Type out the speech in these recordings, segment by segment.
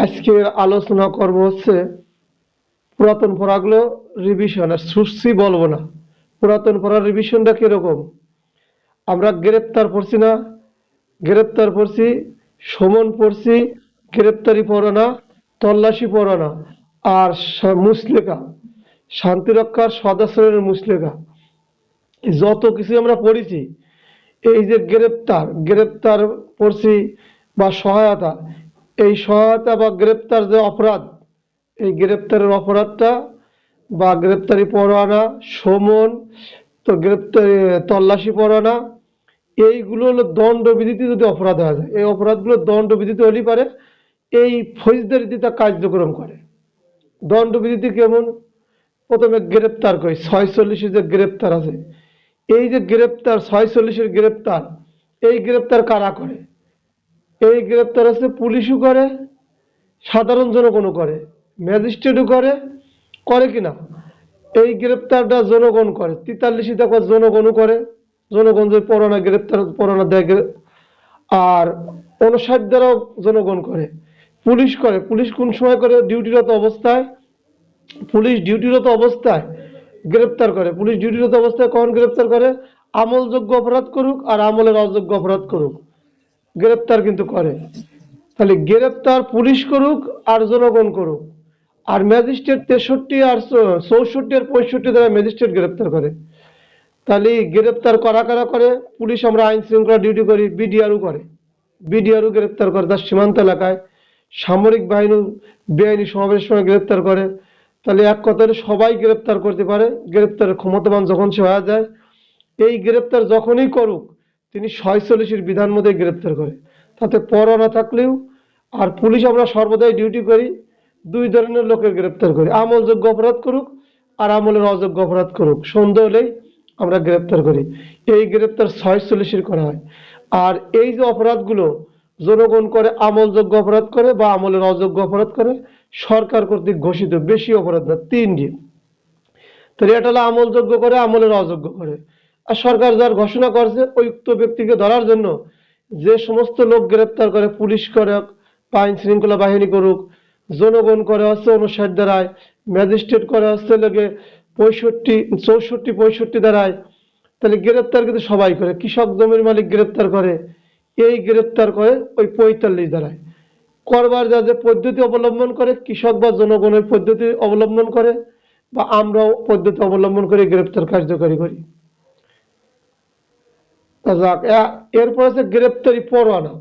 আজকের আলোচনা করব হচ্ছে পুরাতন পড়াগুলো রিভিশন। আর সুস্থি বলবো না, পুরাতন পড়ার রিভিশনটা কিরকম। আমরা গ্রেপ্তার পড়ছি না, গ্রেপ্তার পড়ছি, সমন পড়ছি, গ্রেপ্তারি পরোয়ানা, তল্লাশি পরোয়ানা, আর মুচলেকা, শান্তিরক্ষার সদস্যের মুচলেকা, যত কিছু আমরা পড়েছি। এই যে গ্রেপ্তার গ্রেপ্তার পড়ছি বা সহায়তা, এই সহায়তা বা গ্রেপ্তার যে অপরাধ, এই গ্রেপ্তারের অপরাধটা বা গ্রেপ্তারি পরোয়ানা, সমন, তো গ্রেপ্তারি, তল্লাশি পরোয়ানা, এইগুলো হলো দণ্ডবিধিতে যদি অপরাধ হয়ে যায়, এই অপরাধগুলো দণ্ডবিধিতে হলেই পারে এই ফৌজদারিতে তা কার্যক্রম করে। দণ্ডবিধিতে কেমন, প্রথমে গ্রেপ্তার করি 46 যে গ্রেপ্তার আছে, এই যে গ্রেপ্তার 46 গ্রেপ্তার, এই গ্রেপ্তার কারা করে? এই গ্রেপ্তার আছে পুলিশও করে, সাধারণ জনগণও করে, ম্যাজিস্ট্রেটও করে, করে কিনা? এই গ্রেপ্তারটা জনগণ করে, 43 দেখো জনগণও করে, জনগণ যে পরোয়ানা গ্রেপ্তার পরোয়ানা দেয়, আর 59 দ্বারাও জনগণ করে, পুলিশ করে। পুলিশ কোন সময় করে? ডিউটিরত অবস্থায়। পুলিশ ডিউটিরত অবস্থায় গ্রেপ্তার করে। পুলিশ ডিউটিরত অবস্থায় কখন গ্রেপ্তার করে? আমলযোগ্য অপরাধ করুক আর আমলের অযোগ্য অপরাধ করুক, গ্রেপ্তার কিন্তু করে। তাহলে গ্রেপ্তার পুলিশ করুক আর জনগণ করুক। আর ম্যাজিস্ট্রেট 63 আর 64 আর 65 দ্বারা ম্যাজিস্ট্রেট গ্রেপ্তার করে। তাহলে গ্রেপ্তার কারা কারা করে? পুলিশ, আমরা আইন শৃঙ্খলা ডিউটি করি, বিডিআরও করে, বিডিআরও গ্রেপ্তার করে তার সীমান্ত এলাকায়। সামরিক বাহিনী বেআইনি সমাবেশের সময় গ্রেপ্তার করে। তাহলে এক কথায় সবাই গ্রেপ্তার করতে পারে, গ্রেপ্তারের ক্ষমতাবান যখন সে হয়ে যায়। এই গ্রেপ্তার যখনই করুক, তিনি 46 বিধান মধ্যে গ্রেপ্তার করে, তাতে পরোয়ানা থাকলেও। আর পুলিশ আমরা সর্বদাই ডিউটি করি, দুই ধরনের লোকের গ্রেপ্তার করি, আমলযোগ্য অপরাধ করুক আর আমলের অযোগ্য অপরাধ করুক, সন্দেহ হলেই আমরা গ্রেপ্তার করি। এই গ্রেপ্তার 46 করা হয়। আর এই যে অপরাধগুলো জনগণ করে, আমলযোগ্য অপরাধ করে বা আমলের অযোগ্য অপরাধ করে, সরকার কর্তৃক ঘোষিত, বেশি অপরাধ না, 3টি। তাহলে এটা হলো আমলযোগ্য করে, আমলের অযোগ্য করে। আর সরকার যার ঘোষণা করছে ওই উক্ত ব্যক্তিকে ধরার জন্য যে সমস্ত লোক গ্রেপ্তার করে, পুলিশ করে বা আইন শৃঙ্খলা বাহিনী করুক, জনগণ করে হচ্ছে 59 ধারায়, ম্যাজিস্ট্রেট করে হচ্ছে লেগে 64 ধারায়। তাহলে গ্রেপ্তার কিন্তু সবাই করে। কৃষক জমির মালিক গ্রেপ্তার করে, এই গ্রেপ্তার করে ওই 45 ধারায়। করবার যা যে পদ্ধতি অবলম্বন করে, কৃষক বা জনগণের পদ্ধতি অবলম্বন করে বা আমরাও পদ্ধতি অবলম্বন করে গ্রেপ্তার কার্যকরী করি। যাক, এরপর আছে গ্রেপ্তারি পরোয়ানা।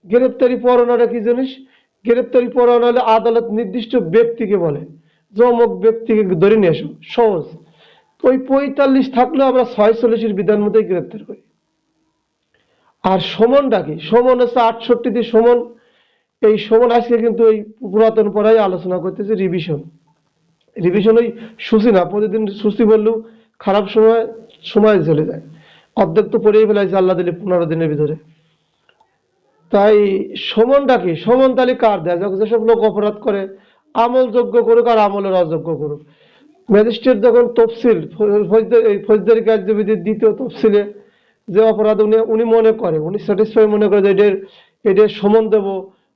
গ্রেপ্তারি পরোয়ানাটা কি জিনিস? গ্রেপ্তারি পরোয়ানা হলে আদালত নির্দিষ্ট ব্যক্তিকে বলে যে অমুক ব্যক্তিকে ধরে নিয়ে আসো, সহজ। ওই 45 থাকলেও আমরা 46 বিধান মতোই গ্রেপ্তার করি। আর সমনটা কি? সমন হচ্ছে 68 সমন। এই সমন আজকে কিন্তু এই পুরাতন পড়াই আলোচনা করতেছে, রিভিশন। রিভিশন ওই সূচি না, প্রতিদিন সূচি বললেও খারাপ সময় সময় চলে যায়। অর্ধেক তো পড়েই ফেলাইছে আল্লাহ দিলে 15 দিনের ভিতরে। তাই সমনটা কি? সমন তাহলে কার দেয়? যখন যেসব লোক অপরাধ করে, আমলযোগ্য করুক আর আমলের অযোগ্য করুক। ম্যাজিস্ট্রেট যখন তফসিল, এই ফৌজদারি কার্যবিধির 2য় তফসিলে যে অপরাধ উনি উনি মনে করে, উনি স্যাটিসফাই মনে করে যে এদের সমন দেব,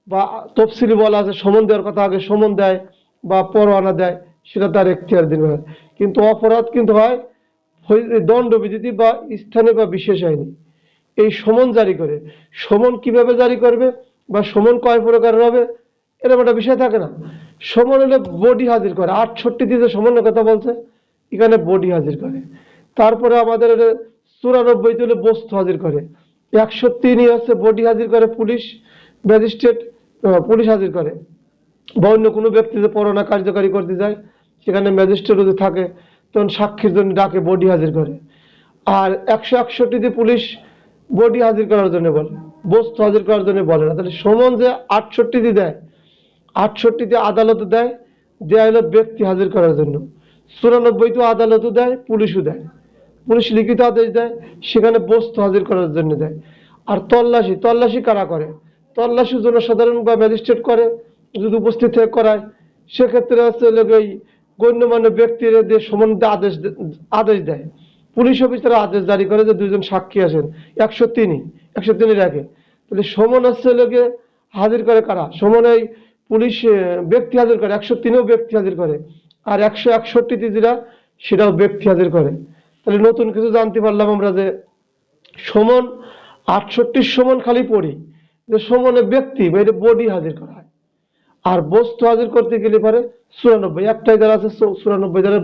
বা তফসিলি বলা আছে সমন দেওয়ার কথা, আগে সমন দেয় বা পরোয়ানা দেয়, সেটা তার এখতিয়ার দিন হয়। কিন্তু অপরাধ কিন্তু হয় দণ্ডবিধিতে বা স্থানে বা বিশেষ আইনে। এই সমন জারি করে, সমন কিভাবে জারি করবে বা সমন কয় প্রকারের হবে, এরকম একটা বিষয় থাকে না। সমন হলে বডি হাজির করে, 68 যে সমনের কথা বলছে, এখানে বডি হাজির করে। তারপরে আমাদের 94 হলে বস্তু হাজির করে। 103 হচ্ছে বডি হাজির করে পুলিশ, ম্যাজিস্ট্রেট, পুলিশ হাজির করে। বা অন্য কোনো ব্যক্তি যে পরোয়ানা কার্যকারী করতে যায়, সেখানে ম্যাজিস্ট্রেট যদি থাকে তখন সাক্ষীর জন্য ডাকে, বডি হাজির করে। আর 161 পুলিশ বডি হাজির করার জন্য বলে, বস্তু হাজির করার জন্য বলে না। তাহলে সমন যে 68 দেয়, 68 আদালতে দেয়, দেয়া হলো ব্যক্তি হাজির করার জন্য। 94 আদালতও দেয়, পুলিশও দেয়, পুলিশ লিখিত আদেশ দেয়, সেখানে বস্তু হাজির করার জন্য দেয়। আর তল্লাশি, তল্লাশি কারা করে? তল্লাশি জনসাধারণ বা ম্যাজিস্ট্রেট করে, যদি উপস্থিত থেকে করায়, সেক্ষেত্রে হচ্ছে ওই গণ্যমান্য ব্যক্তিরা দিয়ে সমন্বয় আদেশ দেয়। পুলিশ অফিসার আদেশ জারি করে যে 2জন সাক্ষী আসেন, 103 রাখে। তাহলে সমন হচ্ছে লোকে হাজির করে কারা? সমন এই পুলিশ ব্যক্তি হাজির করে, 103-এও ব্যক্তি হাজির করে, আর 161-তে যেটা সেটাও ব্যক্তি হাজির করে। তাহলে নতুন কিছু জানতে পারলাম আমরা যে সমন 68 সমন খালি পড়ি যে সমনে ব্যক্তি বা এটা বডি হাজির করা হয়, আর বস্তু হাজির করতে গেলে পারে 94, একটাই দ্বারা আছে 94 দ্বারা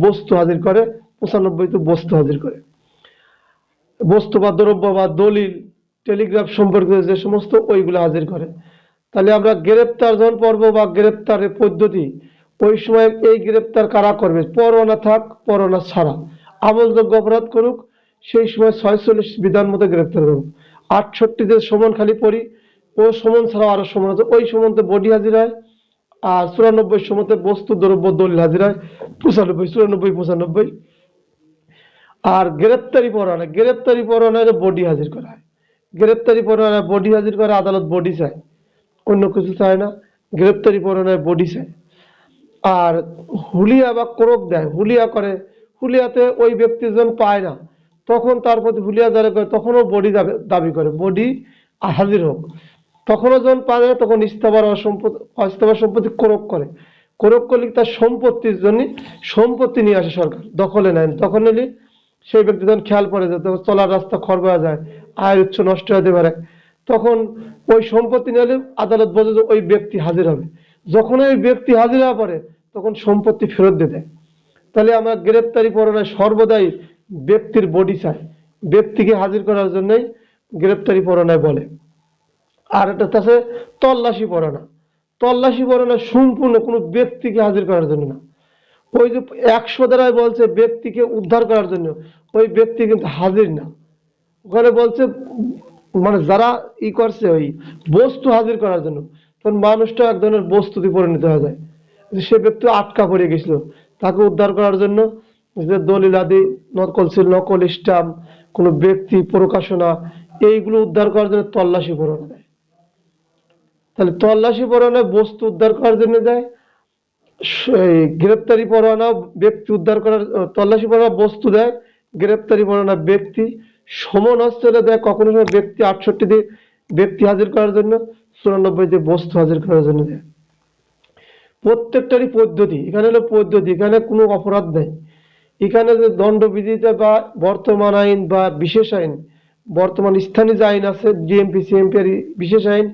বস্তু হাজির করে, 95 তো বস্তু হাজির করে। বস্তু বা দ্রব্য বা দলিল টেলিগ্রাফ সম্পর্কিত যে সমস্ত ওইগুলো হাজির করে। তাহলে আমরা গ্রেপ্তার যখন পর্ব বা গ্রেপ্তারের পদ্ধতি, ওই সময় এই গ্রেপ্তার কারা করবে, পরোয়ানা থাক পরোয়ানা ছাড়া আমলযোগ্য অপরাধ করুক, সেই সময় 46 বিধান মতো গ্রেপ্তার করুক। 68 যে সমন খালি পড়ি ও সমন ছাড়াও আরো সমন আছে, ওই সমনতে বডি হাজির হয়, আর 94 সময়তে বস্তু দ্রব্য দলিল হাজির হয়, 95 94 95। আর গ্রেপ্তারি পরোয়ানায় বডি হাজির করা হয়। গ্রেপ্তারি পরোয়ানায় বডি হাজির করে, আদালত বডি চায়, অন্য কিছু চায় না, গ্রেপ্তারি পরোয়ানায় বডি চায়। আর হুলিয়া বা কোরক দেয়, হুলিয়া করে, হুলিয়াতে ওই ব্যক্তি যখন পায় না তখন তার প্রতি হুলিয়া জারি করে, তখনও বডি দাবি করে, বডি হাজির হোক। তখনও যখন পায় না তখন ইস্তাবার সম্পত্তি কোরক করে, কোরক করলে তার সম্পত্তির জন্য সম্পত্তি নিয়ে আসে সরকার, দখলে নেয়, দখল নিলে সেই ব্যক্তি যখন খেয়াল পড়ে যায়, তখন চলার রাস্তা খরগা যায়, আয়ের উৎস নষ্ট হতে পারে, তখন ওই সম্পত্তি নিলে আদালত বলে যে ওই ব্যক্তি হাজির হবে। যখন ওই ব্যক্তি হাজির হওয়া পরে তখন সম্পত্তি ফেরত দিয়ে দেয়। তাহলে আমরা গ্রেপ্তারি পরোয়ানায় সর্বদাই ব্যক্তির বডি চাই, ব্যক্তিকে হাজির করার জন্যই গ্রেপ্তারি পরোয়ানায় বলে। আর এটা আছে তল্লাশি পরোয়ানা। তল্লাশি পরোয়ানা সম্পূর্ণ কোনো ব্যক্তিকে হাজির করার জন্য না, ওই যে 100 দ্বারাই বলছে ব্যক্তিকে উদ্ধার করার জন্য, ওই ব্যক্তি কিন্তু হাজির না, ওখানে বলছে মানে যারা করছে ওই বস্তু হাজির করার জন্য, তখন মানুষটা এক ধরনের বস্তুতে পরিণত হয়ে যায়। সে ব্যক্তি আটকা পড়ে গেছিল, তাকে উদ্ধার করার জন্য যে দলিল আদি নকল ছিল, নকল স্টাম্প, কোনো ব্যক্তি প্রকাশনা, এইগুলো উদ্ধার করার জন্য তল্লাশি পরোয়ানা দেয়। তাহলে তল্লাশি পরোয়ানা বস্তু উদ্ধার করার জন্য দেয়, গ্রেপ্তারি পরোয়ানা ব্যক্তি উদ্ধার করার, তল্লাশি পরোয়ানা বস্তু দেয়, গ্রেপ্তারি পরোয়ানা ব্যক্তি, সমন হস্তেলে দেয় কখনো সময় ব্যক্তি 68 দিয়ে ব্যক্তি হাজির করার জন্য, 94 দিয়ে বস্তু হাজির করার জন্য দেয়। প্রত্যেকটারই পদ্ধতি, এখানে হলো পদ্ধতি, এখানে কোনো অপরাধ নেই। এখানে যে দণ্ডবিধিতে বা বর্তমান আইন বা বিশেষ আইন, বর্তমান স্থানীয় যে আইন আছে ডিএমপি সিএমপি আর বিশেষ আইন,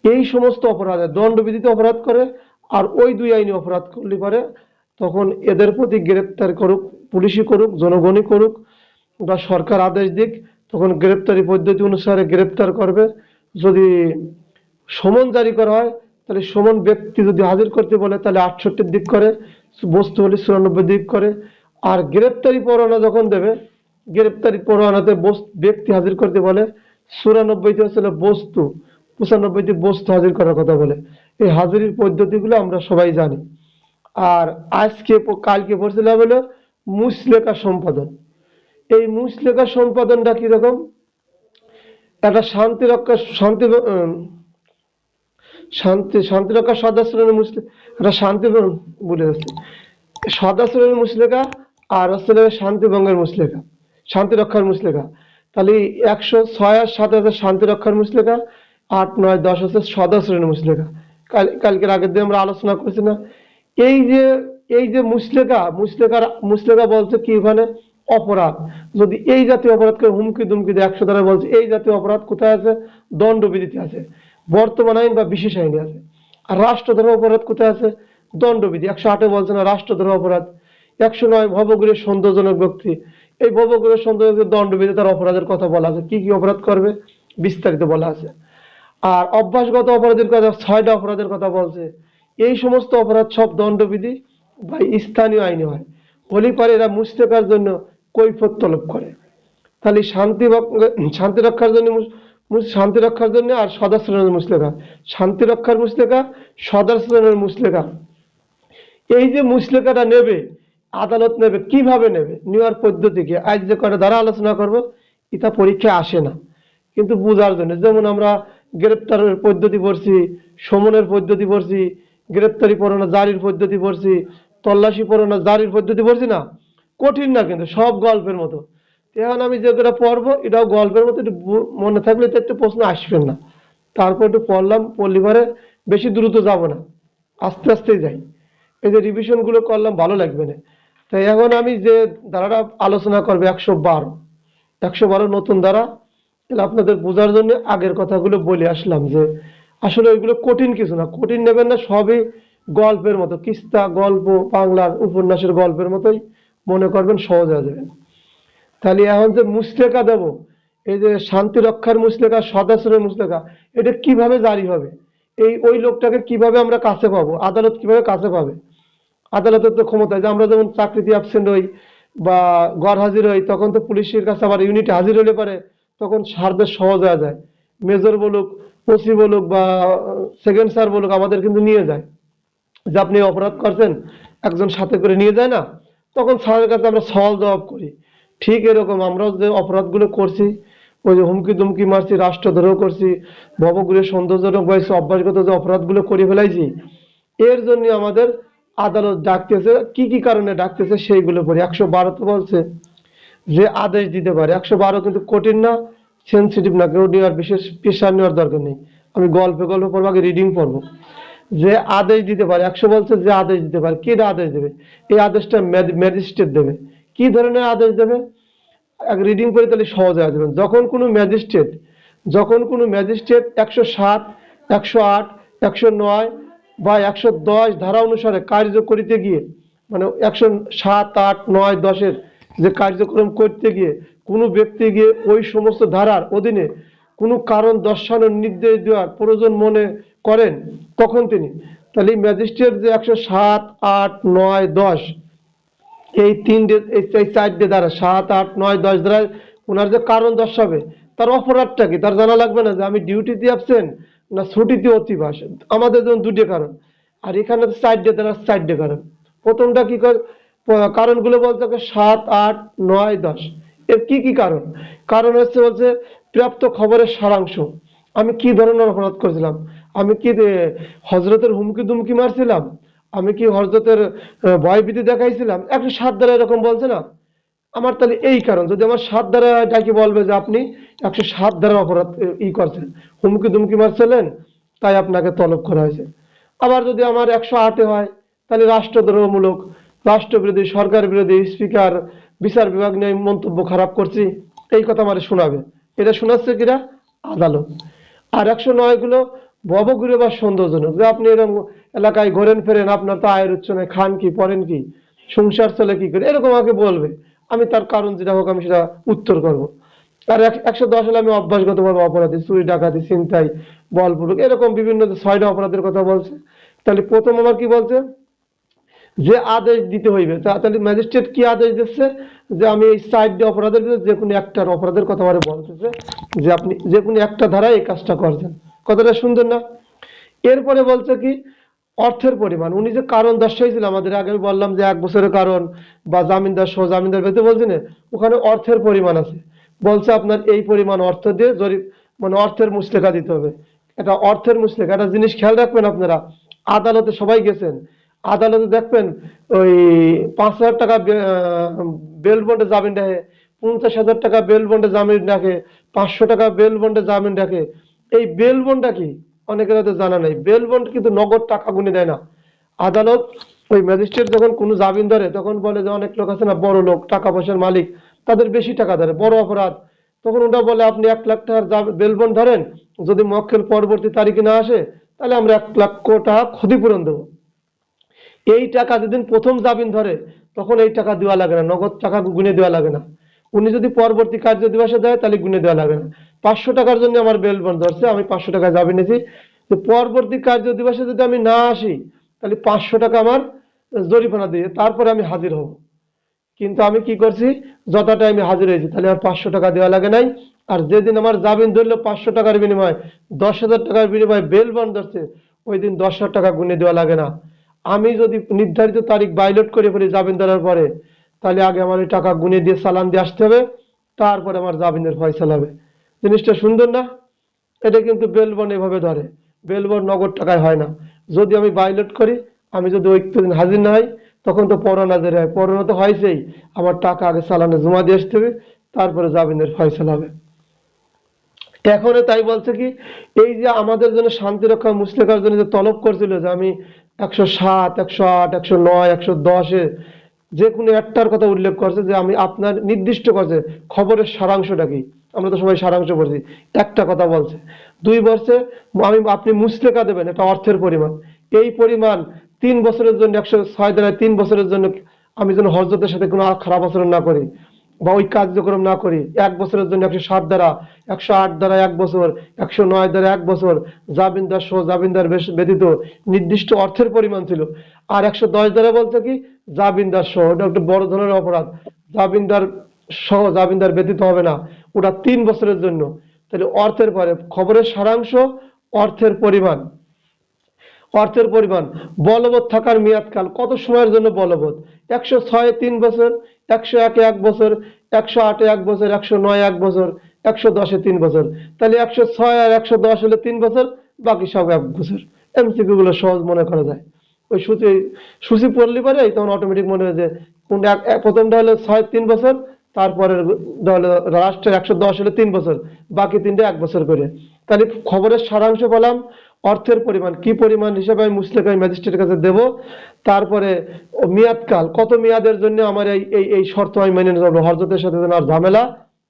এই সমস্ত অপরাধে দণ্ডবিধিতে অপরাধ করে, আর ওই দুই আইনে অপরাধ করলে পারে তখন এদের প্রতি গ্রেপ্তার করুক, পুলিশই করুক, জনগণই করুক, বা সরকার আদেশ দিক, তখন গ্রেপ্তারি পদ্ধতি অনুসারে গ্রেপ্তার করবে। যদি সমন জারি করা হয় তাহলে সমন ব্যক্তি যদি হাজির করতে বলে তাহলে 68 দিক করে, বস্তু হলে 94 দিক করে। আর গ্রেপ্তারি পরোয়ানা যখন দেবে, গ্রেপ্তারি পরোয়ানাতে ব্যক্তি হাজির করতে বলে, 94তে হচ্ছে বস্তু, 95তে বস্তু হাজির করার কথা বলে। এই হাজিরির পদ্ধতিগুলো আমরা সবাই জানি। আর কালকে পড়ছিলাম হলো মুচলেখা সম্পাদন। এই মুচলেখা সম্পাদনটা কিরকম, একটা শান্তিরক্ষা সদাশ্রমের মুসলেখা, একটা বলে যাচ্ছে সদাশ্রমের মুসলেখা, আর হচ্ছে শান্তিভঙ্গের মুসলেখা, শান্তিরক্ষার মুসলেখা। তাহলে 106 আর 7 আছে শান্তিরক্ষার মুসলেখা, 8 9 10 হচ্ছে সদাশ্রমের মুসলেখা। কালকের আগের দিন আমরা আলোচনা করেছি না, এই যে মুসলেখা বলছে কি, ওখানে অপরাধ যদি এই জাতীয় অপরাধ করে হুমকি দুমকি দিয়ে 100 দ্বারা বলছে এই জাতীয় অপরাধ কোথায় আছে, দণ্ডবিধিতে আছে, বর্তমান আইন বা বিশেষ আইনে আছে। আর রাষ্ট্রদ্রোহ অপরাধ কোথায় আছে, দণ্ডবিধি 108-এ বলছে না রাষ্ট্রদ্রোহ অপরাধ। 109 ভবঘুরের সন্দেহজনক ব্যক্তি, এই ভবঘুরের সন্দেহজনক দণ্ডবিধি তার অপরাধের কথা বলা আছে, কি কি অপরাধ করবে বিস্তারিত বলা আছে। আর অভ্যাসগত অপরাধের কথা 6টা অপরাধের কথা বলছে। এই সমস্ত অপরাধ সব দণ্ডবিধি বা স্থানীয় আইনে হয়, হলি পারে এরা মুচলেখার জন্য কৈফিয়ত তলব করে। তাহলে শান্তি রক্ষার জন্য শান্তি রক্ষার জন্য আর সদাশ্রমের মুচলেখা, শান্তি রক্ষার মুচলেখা, সদাশ্রমের মুচলেখা। এই যে মুচলেখাটা নেবে, আদালত নেবে, কিভাবে নেবে, নেওয়ার পদ্ধতি কি, আজ যে কটা দ্বারা আলোচনা করব, এটা পরীক্ষায় আসে না, কিন্তু বোঝার জন্য। যেমন আমরা গ্রেপ্তারের পদ্ধতি পড়ছি, সমনের পদ্ধতি পড়ছি, গ্রেপ্তারি পরোয়ানা জারির পদ্ধতি পড়ছি, তল্লাশি পরোয়ানা জারির পদ্ধতি পড়ছি না, কঠিন না কিন্তু সব গল্পের মতো। এখন আমি যেটা পড়বো এটাও গল্পের মতো, একটু মনে থাকলে তো একটু প্রশ্ন আসবে না। তারপর একটু পড়লাম, পড়লি পরে বেশি দ্রুত যাব না, আস্তে আস্তে যাই। এই যে রিভিশনগুলো করলাম ভালো লাগবে না। তাই এখন আমি যে ধারাটা আলোচনা করবে 112, 112 নতুন ধারা। তাহলে আপনাদের বোঝার জন্য আগের কথাগুলো বলে আসলাম যে আসলে ওইগুলো কঠিন কিছু না, কঠিন নেবেন না, সবই গল্পের মতো, কিস্তা গল্প, বাংলার উপন্যাসের গল্পের মতোই মনে করবেন, সহজ হয়ে যাবে। তাহলে এখন যে মুচলেকা দেব, এই যে শান্তি রক্ষার মুচলেকা, সদাচরণের মুচলেকা, এটা কিভাবে জারি হবে, এই ওই লোকটাকে কিভাবে আমরা কাছে পাবো, আদালত কিভাবে কাছে পাবে? আদালতের তো ক্ষমতা, যে আমরা যেমন চাকরিতে অ্যাবসেন্ট হই বা গড় হাজির হই, তখন তো পুলিশের কাছে আবার ইউনিটে হাজির হলে পারে তখন সারদের সহজ হয়ে যায়। মেজর বলুক, ওসি বলুক বা সেকেন্ড স্যার বলুক, আমাদের কিন্তু নিয়ে যায়, যে আপনি অপরাধ করছেন, একজন সাথে করে নিয়ে যায় না, তখন স্যারের কাছে আমরা সওয়াল জবাব করি। ঠিক এরকম আমরাও যে অপরাধগুলো করছি, ওই যে হুমকি দুমকি মারছি, রাষ্ট্রদ্রোহ করছি, ভবঘুরে সৌন্দর্যজনক বয়সে অভ্যাসগত যে অপরাধগুলো করে ফেলাইছি, এর জন্য আমাদের আদালত ডাকতেছে। কি কি কারণে ডাকতেছে সেইগুলো পড়ি। 112 বলছে যে আদেশ দিতে পারে। 112 কিন্তু কঠিন না, সেন্সিটিভ না, কেউ নেওয়ার বিশেষ প্রেশার নেওয়ার দরকার নেই। আমি গল্পে গল্প পড়বো, আগে রিডিং পড়বো। যে আদেশ দিতে পারে, 100 বলছে যে আদেশ দিতে পারে। কে আদেশ দেবে? এই আদেশটা ম্যাজিস্ট্রেট দেবে। কি ধরনের আদেশ দেবে? এক রিডিং করে তাহলে সহজ হয়ে যাবে। যখন কোনো ম্যাজিস্ট্রেট 107, 108, 109 বা 110 ধারা অনুসারে কার্য করিতে গিয়ে, মানে 107, 8, 9, 10-এর যে কার্যক্রম করতে গিয়ে কোনো ব্যক্তি গিয়ে ওই সমস্ত ধারার অধীনে কোনো কারণ দর্শানোর নির্দেশ দেওয়ার প্রয়োজন মনে করেন, তখন তিনি, তাহলে ম্যাজিস্ট্রেট যে 107, 8, 9, 10 এই এই চারটে দ্বারা, 7, 8, 9, 10 দ্বারা ওনার যে কারণ দর্শাবে, তার অপরাধটা কি তার জানা লাগবে না? যে আমি ডিউটিতে অ্যাবসেন্ট না ছুটিতে অতিবাস, আমাদের যেমন দুটো কারণ, আর এখানে চারটে দ্বারা চারটে কারণ। প্রথমটা কি কারণগুলো বলতে হবে 7, 8, 9, 10। এর কি কি কারণ? কারণ হচ্ছে বলছে প্রাপ্ত খবরের সারাংশ। আমি কি ধরনের অপরাধ করেছিলাম? আমি কি হজরতের হুমকি দুমকি মারছিলাম? আমি কি হজরতের ভয়ভীতি দেখাইছিলাম? 107 দ্বারা এরকম বলছে না। আমার তাহলে এই কারণ, যদি আমার 7 দ্বারা ডাকি বলবে যে আপনি 107 দ্বারা অপরাধ করছেন, হুমকি দুমকি মারছিলেন, তাই আপনাকে তলব করা হয়েছে। আবার যদি আমার 108-এ হয়, তাহলে রাষ্ট্রদ্রোহমূলক, রাষ্ট্রবিরোধী, সরকার বিরোধী, স্পিকার বিচার বিভাগ নিয়ে মন্তব্য খারাপ করছি, এই কথা আমার শোনাবে। এটা শোনাচ্ছে কিরা? আদালত। আর 109 গুলো ভবঘুরে বা সন্দেহজনক, যে আপনি এরকম এলাকায় ঘোরেন ফেরেন, আপনার তো আয়ের উৎস নেই, খান কি, পড়েন কি, সংসার চলে কি করে, এরকম আমাকে বলবে। আমি তার কারণ যেটা হোক আমি সেটা উত্তর করব। আর 110 হলে আমি অভ্যাসগতভাবে অপরাধী, চুরি ডাকাতি ছিনতাই বলপূর্বক, এরকম বিভিন্ন 6টা অপরাধের কথা বলছে। তাহলে প্রথম আমার কি বলছে? যে আদেশ দিতে হইবে। তাহলে ম্যাজিস্ট্রেট কি আদেশ দিচ্ছে? যে আমি এই 4টে অপরাধের ভিতরে যে কোনো একটার অপরাধের কথা আমার বলতেছে, যে আপনি যে কোনো একটা ধারায় এই কাজটা করছেন। কথাটা সুন্দর না? এরপরে বলছে কি? অর্থের পরিমাণ। উনি যে কারণ দর্শাইছিল আমাদের আগে, আমি বললাম যে 1 বছরের কারণ বা জামিনদার সহ জামিনদার পেতে বলছি না, ওখানে অর্থের পরিমাণ আছে। বলছে আপনার এই পরিমাণ অর্থ দিয়ে জরিপ, মানে অর্থের মুচলেখা দিতে হবে। এটা অর্থের মুচলেখা, একটা জিনিস খেয়াল রাখবেন আপনারা, আদালতে সবাই গেছেন, আদালতে দেখবেন ওই 5,000 টাকা বেল বন্ডে জামিন রাখে, 50,000 টাকা বেল বন্ডে জামিন রাখে, 500 টাকা বেল বন্ডে জামিন রাখে। এই বেল বন্ডটা কি? অনেকের হয়তো জানা নাই। বেল বন্ড কিন্তু নগদ টাকা গুনে দেয় না আদালত। ওই ম্যাজিস্ট্রেট যখন কোনো জামিন ধরে, তখন বলে যে অনেক লোক আছে না বড় লোক, টাকা পয়সার মালিক, তাদের বেশি টাকা ধরে, বড় অপরাধ, তখন ওটা বলে আপনি 1 লাখ টাকার বেল বন্ড ধরেন, যদি মক্কেল পরবর্তী তারিখে না আসে, তাহলে আমরা 1 লক্ষ টাকা ক্ষতিপূরণ দেবো। এই টাকা যেদিন প্রথম জামিন ধরে, তখন এই টাকা দেওয়া লাগে না, নগদ টাকা গুনে দেওয়া লাগে না। উনি যদি পরবর্তী কার্য দিবসে দেয়, তাহলে গুনে দেওয়া লাগে না। 500 টাকার জন্য আমার বেল বন্ড ধরছে, আমি 500 টাকা জামিন নিয়েছি, তো পরবর্তী কার্য দিবসে যদি আমি না আসি, তাহলে 500 টাকা আমার জরিমানা দিয়ে তারপরে আমি হাজির হব। কিন্তু আমি কি করছি? যথা টাইমে হাজির হয়েছি, তাহলে আমার 500 টাকা দেওয়া লাগে নাই। আর যেদিন আমার জামিন ধরলো 500 টাকার বিনিময়ে, 10,000 টাকার বিনিময়ে বেল বন্ড ধরছে, ওই দিন 10,000 টাকা গুনে দেওয়া লাগে না। আমি যদি নির্ধারিত তারিখ বাইলট করে ফেলি জামিন ধরার পরে, তাহলে আগে আমার এই টাকা গুনে দিয়ে চালান দিয়ে আসতে হবে, তারপরে আমার জামিনের ফয়সালা হবে। জিনিসটা সুন্দর না? এটা কিন্তু বেল বন্ড এভাবে ধরে। বেল বন্ড নগদ টাকায় হয় না। যদি আমি বাইলট করি, আমি যদি ওই দিন হাজির না হই, তখন তো পরোয়ানা জারি হয়। পরোয়ানা তো হয়েছেই, আমার টাকা আগে চালানে জমা দিয়ে আসতে হবে, তারপরে জামিনের ফয়সালা হবে। এখনো তাই বলছে কি, এই যে আমাদের জন্য শান্তি রক্ষা মুসলেকার জন্য যে তলব করছিল যে আমি 107, 108, 109, 110-এ যে কোনো একটার কথা উল্লেখ করছে যে আমি আপনার নির্দিষ্ট করছে খবরের সারাংশটা কি, আমরা তো সবাই সারাংশ পড়ছি, একটা কথা বলছে। দুই বলছে আমি আপনি মুসলেকা দেবেন একটা অর্থের পরিমাণ, এই পরিমাণ 3 বছরের জন্য, 106 দ্বারা 3 বছরের জন্য আমি যেন হজরতের সাথে কোনো খারাপ আচরণ না করি বা ওই কার্যক্রম না করি। 1 বছরের জন্য 107 দ্বারা, 108 দ্বারা 1 বছর, 109 দ্বারা 1 বছর, জামিনদার সহ জামিনদার ব্যতীত নির্দিষ্ট অর্থের পরিমাণ ছিল। আর 110 দ্বারা বলছে কি, জামিনদার সহ, ওটা একটা বড় ধরনের অপরাধ, জামিনদার সহ জামিনদার ব্যতীত হবে না, ওটা 3 বছরের জন্য। তাহলে অর্থের পরে খবরের সারাংশ, অর্থের পরিমাণ, অর্থের পরিমাণ, বলবৎ থাকার মেয়াদকাল কত সময়ের জন্য বলবৎ, 106-এ 3 বছর, 101-এ 1 বছর, 108-এ 1 বছর, 109-এ 1 বছর, 110-এ 3 বছর। তাহলে 106 আর 110 হলে 3 বছর, বাকি সব 1 বছর। এমসিকিউ গুলো সহজ মনে করা যায়, ওই সূচি সূচি পড়লে পারে তখন অটোমেটিক মনে হয় যে কোন প্রথমটা হলো 6 3 বছর, তারপরে হলো লাস্টের 110 হলে 3 বছর, বাকি তিনটে 1 বছর করে। তাহলে খবরের সারাংশ পেলাম, অর্থের পরিমাণ কি পরিমাণ হিসাবে আমি মুসলেকা ম্যাজিস্ট্রেটের কাছে দেব, তারপরে মেয়াদকাল কত মেয়াদের জন্য আমার এই এই এই শর্ত আমি মেনে নেবো, হরজতের সাথে যেন আর ঝামেলা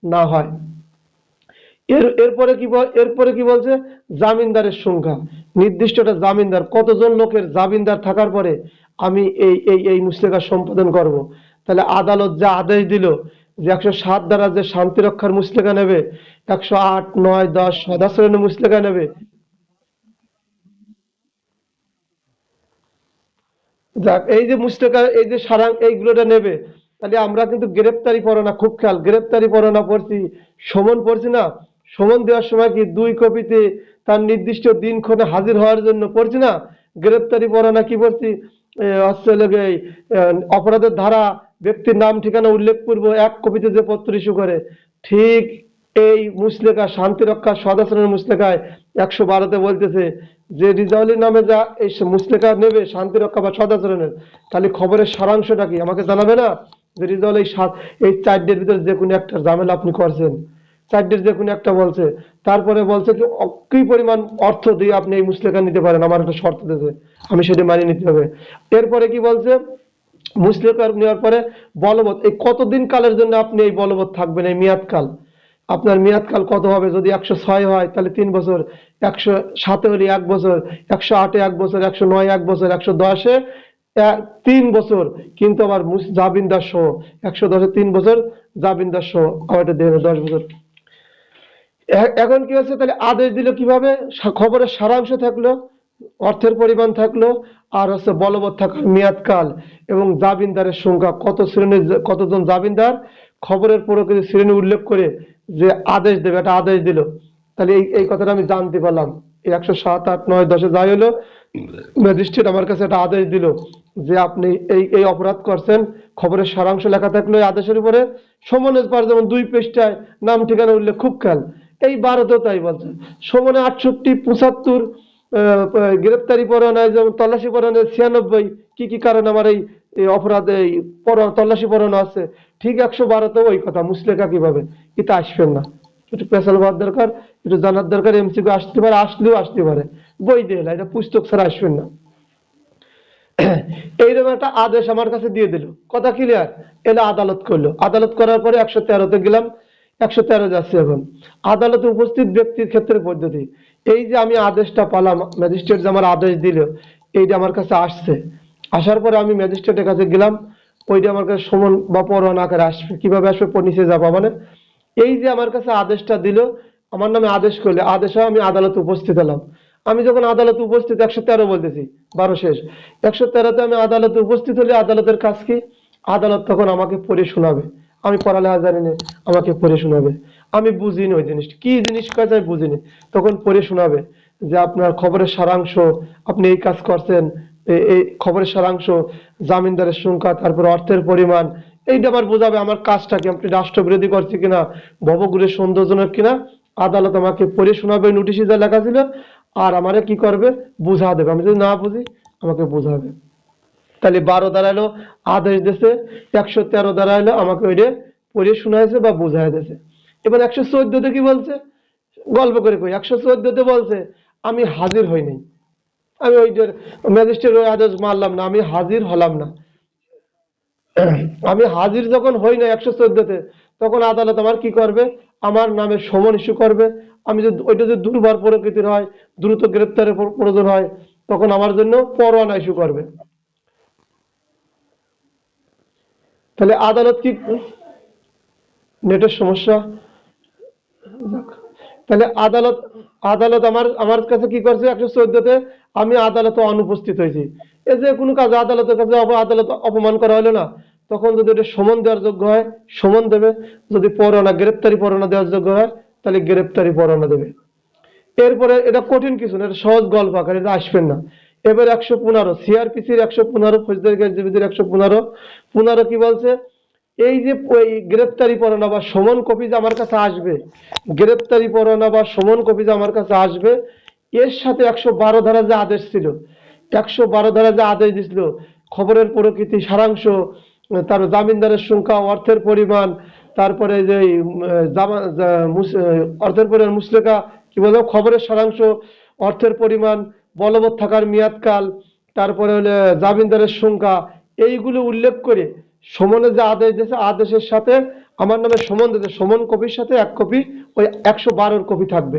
না হয়। এরপরে কি বলছে, জামিনদারের সংখ্যা, নির্দিষ্ট একটা জামিনদার, কতজন লোকের জামিনদার থাকার পরে আমি এই এই এই মুসলেকা সম্পাদন করব। তাহলে আদালত যা আদেশ দিল যে 107 দ্বারা যে শান্তি রক্ষার মুসলেকা নেবে, 108, 9, 10 সদাচরণের মুসলেকা নেবে, যাক এই যে মুস্তাকা এই যে সারাং এইগুলোটা নেবে। তাহলে আমরা কিন্তু গ্রেপ্তারি পরোয়ানা, খুব খেয়াল, গ্রেপ্তারি পরোয়ানা পড়ছি, সমন পড়ছি না, সমন দেওয়ার সময় কি 2 কপিতে তার নির্দিষ্ট দিনক্ষণে হাজির হওয়ার জন্য পড়ছি না। গ্রেপ্তারি পরোয়ানা কি পড়ছি, হচ্ছে হলো গিয়ে এই, অপরাধের ধারা, ব্যক্তির নাম ঠিকানা উল্লেখ পূর্ব 1 কপিতে যে পত্র ইস্যু করে, ঠিক এই মুসলেকা শান্তি রক্ষা সদাচরণের মুসলেকায় 112-তে বলতেছে যে রিজাউলের নামে যা এই মুসলেকা নেবে শান্তি রক্ষা বা সদাচরণের, তাহলে খবরের সারাংশটা কি আমাকে জানাবে না, যে রিজাউল এই 4টের ভিতরে যে কোনো একটা ঝামেলা আপনি করছেন, 4টের যে কোনো একটা বলছে। তারপরে বলছে কি কি পরিমাণ অর্থ দিয়ে আপনি এই মুসলেকা নিতে পারেন, আমার একটা শর্ত দিয়েছে, আমি সেটা মানিয়ে নিতে হবে। এরপরে কি বলছে, মুসলেকা নেওয়ার পরে বলবৎ, এই কতদিন কালের জন্য আপনি এই বলবৎ থাকবেন, এই মেয়াদকাল, আপনার মেয়াদকাল কত হবে, যদি 106 হয় তাহলে 3 বছর, 107-এ হলে 1 বছর, 108-এ 1 বছর, 109-এ 1 বছর, 110-এ 3 বছর, কিন্তু আবার জামিনদার সহ 110-এ 3 বছর, জামিনদার সহ আবার এটা দেবে 10 বছর। এখন কি হচ্ছে, তাহলে আদেশ দিল কিভাবে, খবরের সারাংশ থাকলো, অর্থের পরিমাণ থাকলো, আর হচ্ছে বলবৎ থাকার মেয়াদকাল এবং জামিনদারের সংখ্যা, কত শ্রেণীর কতজন জামিনদার, খবরের প্রকৃতি শ্রেণী উল্লেখ করে যে আদেশ দেবে, একটা আদেশ দিল। তাহলে এই এই কথাটা আমি জানতে পারলাম, এই 107, 8, 9, 10-এ যাই হলো, ম্যাজিস্ট্রেট আমার কাছে একটা আদেশ দিল যে আপনি এই এই অপরাধ করছেন, খবরের সারাংশ লেখা থাকলো এই আদেশের উপরে, সমনের পর যেমন 2 পৃষ্ঠায় নাম ঠিকানা উল্লেখ, খুব খেয়াল, এই 12-তেও তাই বলছে, সমনে 68, 75, গ্রেপ্তারি পরোয়ানায় যেমন তল্লাশি পরোয়ানায় 96, কি কি কারণে আমার এই এই অপরাধে এই তল্লাশি পরোয়ানা আছে, ঠিক 112-তেও ওই কথা, মুসলেকা কিভাবে, এটা আসবেন না, একটু পেশাল হওয়ার দরকার, একটু জানার দরকার, এমসিকিউ আসতে পারে, আসলেও আসতে পারে, বই দিয়ে না, এটা পুস্তক ছাড়া আসবেন না। এইরকম একটা আদেশ আমার কাছে দিয়ে দিল, কথা ক্লিয়ার। এলে আদালত করলো, আদালত করার পরে 113-তে গেলাম, 113 যাচ্ছে এখন, আদালতে উপস্থিত ব্যক্তির ক্ষেত্রে পদ্ধতি। এই যে আমি আদেশটা পালাম, ম্যাজিস্ট্রেট যে আমার আদেশ দিল, এইটা আমার কাছে আসছে, আসার পরে আমি ম্যাজিস্ট্রেটের কাছে গেলাম, ওইটা আমার কাছে সমন বা পরোয়ানা আকারে আসবে, কিভাবে আসবে, নিচে যাবো মানে, এই যে আমার কাছে আদেশটা দিল, আমার নামে আদেশ করলে, আদেশে আমি আদালতে উপস্থিত হলাম। আমি যখন আদালতে উপস্থিত, 113 বলতেছি, 12 শেষ, 113-তে আমি আদালতে উপস্থিত হলে আদালতের কাজ কি, আদালত তখন আমাকে পড়ে শোনাবে, আমি পড়ালেখা জানি না, আমাকে পড়ে শোনাবে, আমি বুঝিনি ওই জিনিসটা কি জিনিস কাজ আমি বুঝিনি, তখন পড়ে শোনাবে যে আপনার খবরের সারাংশ, আপনি এই কাজ করছেন, এই খবরের সারাংশ, জামিনদারের সংখ্যা, তারপর অর্থের পরিমাণ, এইটা আমার বোঝাবে আমার কাজটা কি, আপনি রাষ্ট্রবিরোধী করছি কিনা, ভবঘুরে সন্দেহজনক কিনা, আদালত আমাকে পড়ে শোনাবে, নোটিশে যা লেখা ছিল, আর আমারে কি করবে, বুঝা দেবে, আমি যদি না বুঝি আমাকে বুঝাবে। তাহলে 12 দাঁড়াইলো আদেশ দিছে, 113 দাঁড়াইলো আমাকে ওইটা পড়ে শোনাইছে বা বুঝাই দিয়েছে। এবার 114-তে কি বলছে, গল্প করে কই 114তে বলছে আমি হাজির হই নাই, আমি ওই যে ম্যাজিস্ট্রেট ওই আদেশ মানলাম না, আমি হাজির হলাম না। আমি হাজির যখন হই না 114তে, তখন আদালত আমার কি করবে, আমার নামে সমন ইস্যু করবে। আমি যদি ওইটা যদি দুর্বার প্রকৃতির হয়, দ্রুত গ্রেপ্তারের প্রয়োজন হয়, তখন আমার জন্য পরোয়ানা ইস্যু করবে। তাহলে আদালত কি, নেটের সমস্যা, তাহলে আদালত, আদালত আমার আমার কাছে কি করছে 114তে, আমি আদালতে অনুপস্থিত হয়েছি। এই যে কোনো কাজে আদালতের কাছে আদালত অপমান করা হলো না, তখন যদি এটা সমন দেওয়ার যোগ্য হয় সমন দেবে, যদি পরোয়ানা গ্রেপ্তারি পরোয়ানা দেওয়ার যোগ্য হয় তাহলে গ্রেপ্তারি পরোয়ানা দেবে। এরপরে এটা কঠিন কিছু না, এটা সহজ গল্প আকার, এটা আসবেন না। এবার 115 সিআরপিসির 115 ফৌজদারি কার্যবিধির 115 কি বলছে, এই যে ওই গ্রেপ্তারি পরোয়ানা বা সমন কপি যে আমার কাছে আসবে, গ্রেপ্তারি পরোয়ানা বা সমন কপি যে আমার কাছে আসবে, এর সাথে 112 ধারা যে আদেশ ছিল, 112 ধারা যে আদেশ দিছিল, খবরের প্রকৃতি সারাংশ, তার জামিনদারের সংখ্যা, অর্থের পরিমাণ, তারপরে যে অর্থের পরিমাণ মুসলেকা কি বলবো, খবরের সারাংশ, অর্থের পরিমাণ, বলবৎ থাকার মেয়াদকাল, তারপরে হলে জামিনদারের সংখ্যা, এইগুলো উল্লেখ করে সমনের যে আদেশ দিয়েছে, আদেশের সাথে আমার নামে সমন দিয়েছে, সমন কপির সাথে এক কপি ওই 112 কপি থাকবে।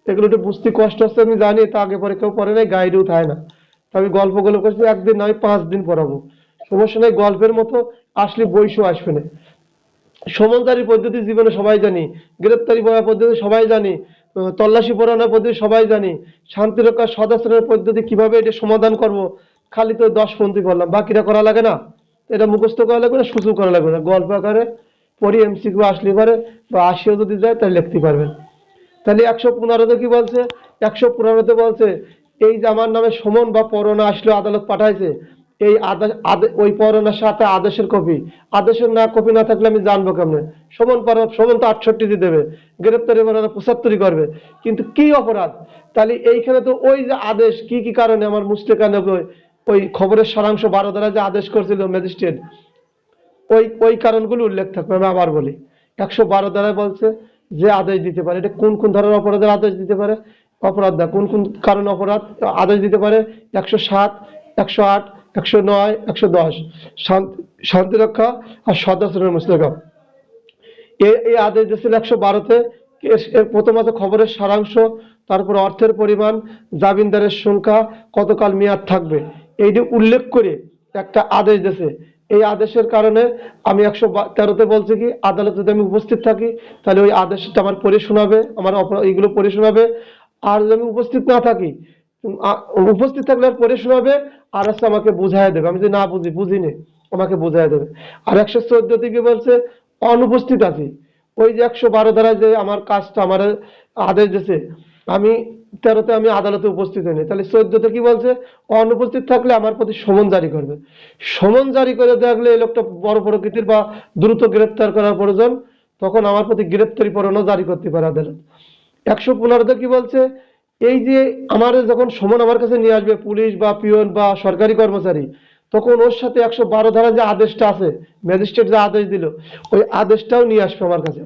এগুলো একটু বুঝতে কষ্ট হচ্ছে আমি জানি, তা আগে পরে কেউ পড়ে নাই, গাইডেও থাকে না। তো আমি গল্পগুলো করছি, একদিন নয় 5 দিন পড়াবো, সমস্যা নেই, গল্পের মতো আসলে বইসও আসবে না। সমনজারি পদ্ধতি জীবনে সবাই জানি, গ্রেপ্তারি পড়ার পদ্ধতি সবাই জানি, তল্লাশি পড়ানোর পদ্ধতি সবাই জানি, শান্তিরক্ষা সদাচরণের পদ্ধতি কিভাবে এটা সমাধান করব, খালি তো 10 পন্থী করলাম, বাকিটা করা লাগে না। এটা মুখস্থ করা লাগবে না, সূচু করা লাগবে না, গল্প আকারে পড়ি, এমসিকিউ আসলে পারে বা আসিও যদি যায় তাহলে লিখতে পারবেন। তাহলে 115তে কি বলছে, 115তে বলছে এই যে আমার নামে সমন বা পরোয়ানা আসলো, আদালত পাঠাইছে, এই আদেশ ওই পরোয়ানার সাথে আদেশের কপি, আদেশের না কপি না থাকলে আমি জানবো কেমনে, সমন সমন তো 68 দিয়ে দেবে, গ্রেপ্তারি পরোয়ানা 75 করবে, কিন্তু কি অপরাধ, তাহলে এইখানে তো ওই যে আদেশ কি কি কারণে আমার মুস্তেকা নেবে, ওই খবরের সারাংশ 12 ধারা যে আদেশ করছিল ম্যাজিস্ট্রেট, ওই ওই কারণগুলো উল্লেখ থাকবে। আমি আবার বলি, 112 ধারায় বলছে যে আদেশ দিতে পারে, এটা কোন কোন ধরনের অপরাধের আদেশ দিতে পারে, অপরাধ না কোন কোন কারণে অপরাধ আদেশ দিতে পারে, 107, 108, 109, 110 শান্তি রক্ষা আর সদাচরণের মুসলেকা, এই আদেশ দিয়েছিল 112তে। এর প্রথম আছে খবরের সারাংশ, তারপর অর্থের পরিমাণ, জামিনদারের সংখ্যা, কতকাল মেয়াদ থাকবে, এইটি উল্লেখ করে একটা আদেশ দিয়েছে। এই আদেশের কারণে আমি 113তে বলছি কি, আদালতে যদি আমি উপস্থিত থাকি তাহলে ওই আদেশটা আমার পড়ে শোনাবে, আমার এইগুলো পড়ে শোনাবে। আর যদি আমি উপস্থিত না থাকি, উপস্থিত থাকলে আর পড়ে শোনাবে, আর আছে আমাকে বুঝাই দেবে, আমি যদি না বুঝিনি আমাকে বুঝাই দেবে। আর 114 কি বলছে, অনুপস্থিত আছি, ওই যে 112 ধারায় যে আমার কাজটা আমার আদেশ দিয়েছে, আমি 13তে আমি আদালতে উপস্থিত হইনি, তাহলে 14তে কি বলছে, অনুপস্থিত থাকলে আমার প্রতি সমন জারি করবে। সমন জারি করে দেখলে এই লোকটা বড় প্রকৃতির বা দ্রুত গ্রেপ্তার করার প্রয়োজন, তখন আমার প্রতি গ্রেপ্তারি পরোয়ানা জারি করতে পারে আদালত। 115তে কি বলছে, এই যে আমার যখন সমন আমার কাছে নিয়ে আসবে পুলিশ বা পিয়ন বা সরকারি কর্মচারী, তখন ওর সাথে 112 ধারা যে আদেশটা আছে, ম্যাজিস্ট্রেট যে আদেশ দিল, ওই আদেশটাও নিয়ে আসবে আমার কাছে।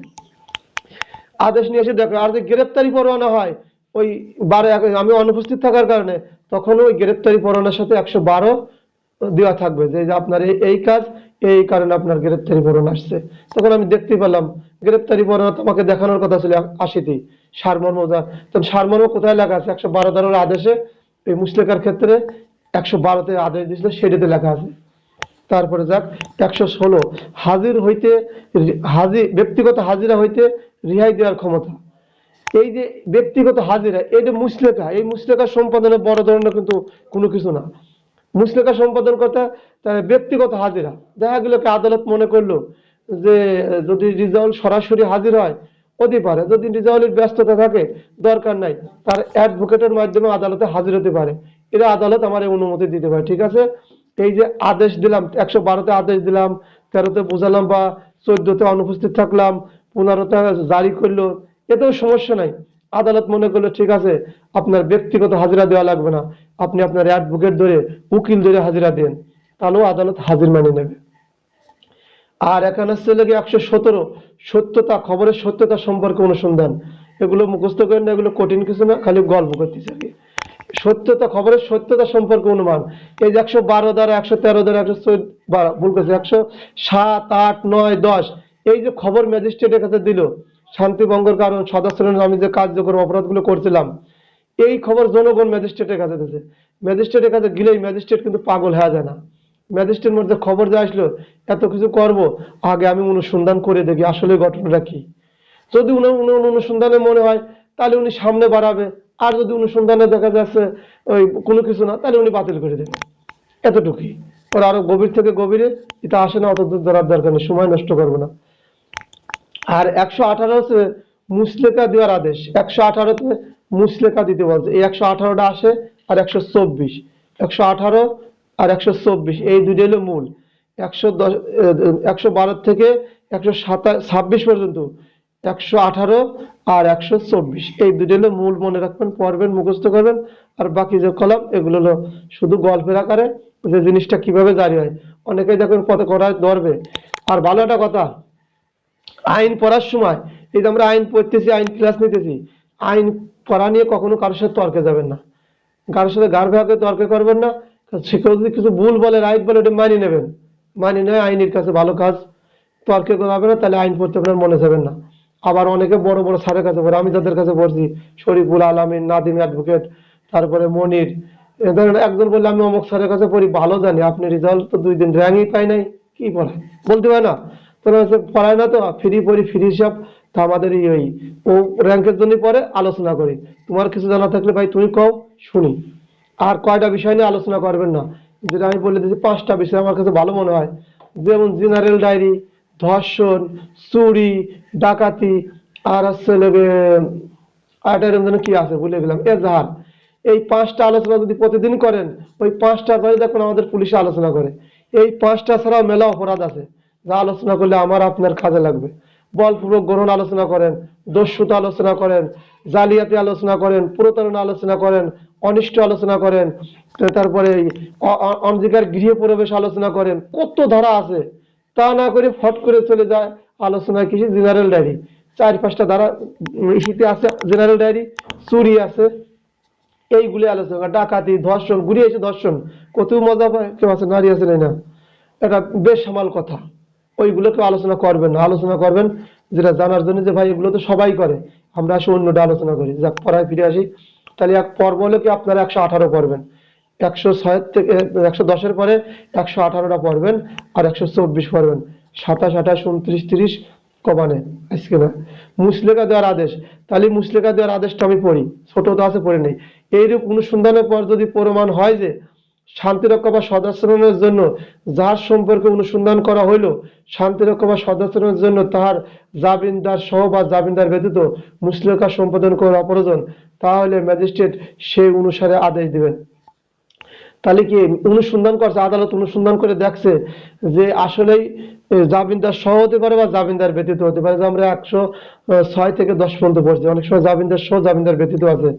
আদেশ নিয়ে এসে দেখো, আর যে গ্রেপ্তারি পরোয়ানা হয় ওই 12 আমি অনুপস্থিত থাকার কারণে, তখন ওই গ্রেপ্তারি পরোয়ানার সাথে 112 দেওয়া থাকবে, যে আপনার এই কাজ, এই কারণে আপনার গ্রেপ্তারি পরোয়ানা আসছে। তখন আমি দেখতে পেলাম গ্রেপ্তারি পরোয়ানা তোমাকে দেখানোর কথা ছিল 80তেই, সারমর্ম, তখন সারমর্ম কোথায় লেখা আছে, 112 ধারার আদেশে, এই মুসলেকার ক্ষেত্রে 112তে আদেশ দিয়েছিল সেটাতে লেখা আছে। তারপরে যাক 116, হাজির হইতে, ব্যক্তিগত হাজিরা হইতে রেহাই দেওয়ার ক্ষমতা। এই যে ব্যক্তিগত হাজিরা, এই যে মুসলেকা, এই মুসলেকা সম্পাদনে বড় ধরনের কিন্তু কোনো কিছু না, মুসলেকা সম্পাদন করতে ব্যক্তিগত হাজিরা। দেখা গেল কি আদালত মনে করলো যে যদি রিজাউল সরাসরি হাজির হয় হতে পারে, যদি রিজাউলের ব্যস্ততা থাকে দরকার নাই, তার অ্যাডভোকেটের মাধ্যমে আদালতে হাজির হতে পারে, এটা আদালত আমার অনুমতি দিতে পারে, ঠিক আছে। এই যে আদেশ দিলাম, 112তে আদেশ দিলাম, 13তে বুঝালাম বা 14তে অনুপস্থিত থাকলাম, 15তে জারি করলো, এতেও সমস্যা নাই। আদালত মনে করলো ঠিক আছে আপনার ব্যক্তিগত হাজিরা দেওয়া লাগবে না, আপনি আপনার অ্যাডভোকেট ধরে, উকিল ধরে হাজিরা দেন, তাহলেও আদালত হাজির মানে নেবে। আর এখানে হচ্ছে লেগে 117, সত্যতা, খবরের সত্যতা সম্পর্কে অনুসন্ধান। এগুলো মুখস্থ করেন না, এগুলো কঠিন কিছু না, খালি গল্প করতেছে আর কি। সত্যতা, খবরের সত্যতা সম্পর্কে অনুমান। এই যে 112 দ্বারা 113 দ্বারা 114, ভুল করছে, 107, 8, 9, 10, এই যে খবর ম্যাজিস্ট্রেটের কাছে দিল শান্তি ভঙ্গের কারণ সদাচরণে আমি যে কার্যকর অপরাধগুলো করছিলাম, এই খবর জনগণ ম্যাজিস্ট্রেটের কাছে দিয়েছে। ম্যাজিস্ট্রেটের কাছে গেলেই ম্যাজিস্ট্রেট কিন্তু পাগল হয়ে যায় না। ম্যাজিস্ট্রেটের মধ্যে খবর যে আসলো, এত কিছু করব, আগে আমি অনুসন্ধান করে দেখি আসলে ঘটনাটা কি। যদি অনুসন্ধানে মনে হয় তাহলে উনি সামনে বাড়াবে, আর যদি অনুসন্ধানে দেখা যাচ্ছে ওই কোনো কিছু না, তাহলে উনি বাতিল করে দেবে। এতটুকুই। ওরা আরো গভীর থেকে গভীরে এটা আসে না, অত দূর ধরার দরকার নেই, সময় নষ্ট করবো না। আর 118 হচ্ছে মুচলেকা দেওয়ার আদেশ। 118তে মুচলেকা দিতে বলছে। এই 118টা আসে, আর 124, 118 আর 124 এই দুটো হলো মূল। 110, 112 থেকে 126 পর্যন্ত 118 আর 124 এই দুটো হলো মূল। মনে রাখবেন, পড়বেন, মুখস্থ করবেন। আর বাকি যে কলাম এগুলো হলো শুধু গল্পের আকারে, যে জিনিসটা কিভাবে জারি হয়। অনেকেই দেখবেন কত করায় ধরবে। আর ভালো একটা কথা, আইন পড়ার সময়, এই যে আমরা আইন পড়তেছি, আইন ক্লাস নিতেছি, আইন পড়া নিয়ে কখনো কারোর সাথে তর্কে যাবেন না, কারোর সাথে গার ভাগে তর্ক করবেন না। সে কেউ যদি কিছু ভুল বলে, রাইট বলে, ওটা মানিয়ে নেবেন, মানিয়ে নেয় আইনের কাছে ভালো কাজ। তর্কে করাবে না, তাহলে আইন পড়তে আপনার মনে যাবেন না। আবার অনেকে বড় বড় স্যারের কাছে পড়ে, আমি যাদের কাছে পড়ছি, শরীফুল আলমিন, নাদিম অ্যাডভোকেট, তারপরে মনির, এ ধরেন একজন বললে আমি অমুক স্যারের কাছে পড়ি, ভালো জানি আপনি রেজাল্ট তো 2 দিন র্যাঙ্কই পাই নাই, কি পড়ায় বলতে পারে না। তোরা পড়ায় না তো, ফ্রি পড়ি, ফ্রি হিসাব। তা আমাদের ওই ও র্যাঙ্কের জন্য পরে আলোচনা করি। তোমার কিছু জানা থাকলে ভাই তুমি কও, শুনি। আর কয়টা বিষয় নিয়ে আলোচনা করবেন না, যেটা আমি বলে দিচ্ছি 5টা বিষয় আমার কাছে ভালো মনে হয়। যেমন জেনারেল ডায়েরি, ধর্ষণ, চুরি, ডাকাতি, আর হচ্ছে আরেকটা এরকম যেন কি আছে ভুলে গেলাম, এজাহার। এই 5টা আলোচনা যদি প্রতিদিন করেন, ওই 5টা করে দেখুন আমাদের পুলিশে আলোচনা করে। এই 5টা ছাড়াও মেলা অপরাধ আছে যা আলোচনা করলে আমার আপনার কাজে লাগবে। বলপূর্বক গ্রহণ আলোচনা করেন, দস্যুতা আলোচনা করেন, জালিয়াতি আলোচনা করেন, প্রতারণা আলোচনা করেন, অনিষ্ট আলোচনা করেন, তারপরে অনধিকার গৃহে প্রবেশ আলোচনা করেন। কত ধারা আছে, তা না করে ফট করে চলে যায় আলোচনা কিছু জেনারেল ডায়েরি। 4-5টা ধারা ইস্যুতে আছে জেনারেল ডায়েরি। চুরি আছে, এইগুলি আলোচনা, ডাকাতি, ধর্ষণ, ঘুরিয়ে এসে ধর্ষণ, কত মজা পায়, কেউ আছে নারী আছে না, এটা বেসামাল কথা। ওইগুলো কেউ আলোচনা করবেন না, আলোচনা করবেন যেটা জানার জন্য, যে ভাই এগুলো তো সবাই করে, আমরা আসে অন্যটা আলোচনা করি। যাক, পড়ায় ফিরে আসি। তাহলে এক পর্ব হলে কি আপনারা 118 পড়বেন, 106 থেকে 110-এর পরে 118টা পড়বেন, আর 124 পড়বেন। 27, 28, 29, 30 কমানে আজকে না। মুচলেকা দেওয়ার আদেশ, তাহলে মুচলেকা দেওয়ার আদেশটা আমি পড়ি, ছোট তো আছে পড়ে নেই। এইরূপ অনুসন্ধানের পর যদি প্রমাণ হয় যে শান্তিরক্ষা বা সদাচরণের জন্য যার সম্পর্কে অনুসন্ধান করা হইল, শান্তিরক্ষা বা সদাচরণের জন্য তাহার জামিনদার সহ বা জামিনদার ব্যতীত মুচলেকা সম্পাদন করা অপ্রয়োজন, তাহলে ম্যাজিস্ট্রেট সেই অনুসারে আদেশ দিবেন। তাহলে কি অনুসন্ধান করছে, আদালত অনুসন্ধান করে দেখছে যে আসলেই জামিনদার সহ হতে পারে বা জামিনদার ব্যতীত হতে পারে। যে আমরা 106 থেকে 10 পর্যন্ত পড়ছি, অনেক সময় জামিনদার সহ জামিনদার ব্যতীত আছে।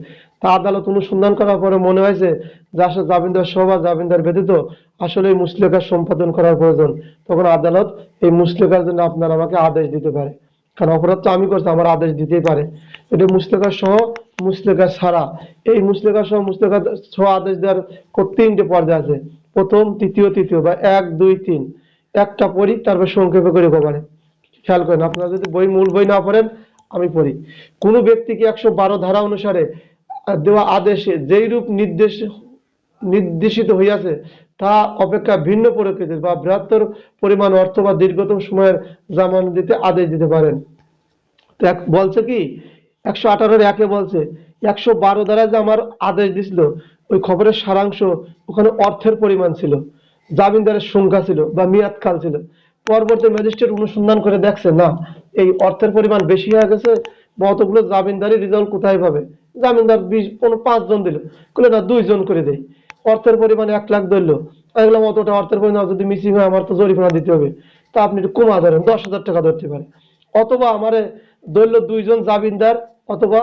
তা আদালত অনুসন্ধান করার পরে মনে হয়েছে যে আসলে জামিনদার সহ বা জামিনদার ব্যতীত আসলে মুচলেকা সম্পাদন করার প্রয়োজন, তখন আদালত এই মুচলেকার জন্য আপনার আমাকে আদেশ দিতে পারে। কারণ অপরাধ তো আমি করছি, আমার আদেশ দিতেই পারে। এটা মুচলেকা সহ, মুচলেকা ছাড়া। এই মুচলেকা সহ, মুচলেকা সহ আদেশ দেওয়ার 3টে পর্যায়ে আছে, প্রথম, তৃতীয়, তৃতীয়, বা 1, 2, 3। একটা পড়ি, তারপর সংক্ষেপে করে কমানে। খেয়াল করেন, আপনারা যদি মূল বই না পড়েন, আমি পড়ি। কোন ব্যক্তিকে 112 ধারা অনুসারে দেওয়া আদেশে যেই রূপ নির্দেশিত হইয়াছে তা অপেক্ষা ভিন্ন প্রকৃতির বা বৃহত্তর পরিমাণ অর্থ বা দীর্ঘতম সময়ের জামানত দিতে আদেশ দিতে পারেন। তো বলছে কি 118-এর 1-এ বলছে 112 দ্বারা যে আমার আদেশ দিছিল, ওই খবরের সারাংশ ওখানে অর্থের পরিমাণ ছিল, জামিনদারের সংখ্যা ছিল বা মেয়াদ কাল ছিল। পরবর্তী ম্যাজিস্ট্রেট অনুসন্ধান করে দেখছে না, এই অর্থের পরিমাণ বেশি হয়ে গেছে, বা অতগুলো জামিনদারি রেজাল্ট কোথায় পাবে। জামিনদার 5 জন দিল, বলে না 2 জন করে দেয়। অর্থের পরিমাণ 1 লাখ ধরলো, দেখলাম অতটা অর্থের পরিমাণ যদি মিসিং হয় আমার তো জরিমানা দিতে হবে, তা আপনি একটু কমা ধরেন, 10,000 টাকা ধরতে পারে। অথবা আমারে ধরলো 2 জন জামিনদার, অথবা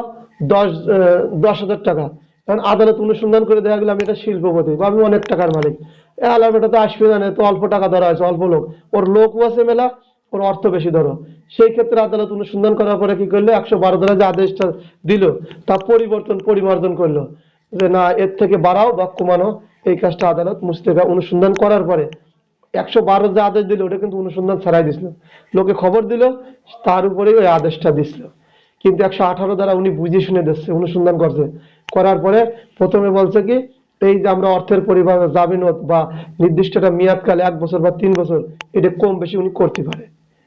10,000 টাকা। কারণ আদালত অনুসন্ধান করে দেখা গেল আমি এটা শিল্পপতি বা আমি অনেক টাকার মালিক, আলাম এটা তো আসবে না, তো অল্প টাকা ধরা হয়েছে, অল্প লোক, ওর লোকও আছে মেলা, ওর অর্থ বেশি ধরো। সেই ক্ষেত্রে আদালত অনুসন্ধান করার পরে কি করলো, 112 ধারা যে আদেশটা দিল তা পরিমার্জন করলো, যে না এর থেকে বাড়াও বা কমানো। এই কাজটা আদালত মুস্তেকা অনুসন্ধান করার পরে 112 যে আদেশ দিল ওটা কিন্তু অনুসন্ধান ছাড়াই দিছিল, লোকে খবর দিল, তার উপরেই ওই আদেশটা দিছিল। কিন্তু 118 দ্বারা উনি বুঝে শুনে দিচ্ছে, অনুসন্ধান করছে, করার পরে প্রথমে বলছে কি, এই যে আমরা অর্থের পরিমাণ জামিনত বা নির্দিষ্ট একটা মেয়াদকাল 1 বছর বা 3 বছর, এটা কম বেশি উনি করতে পারে।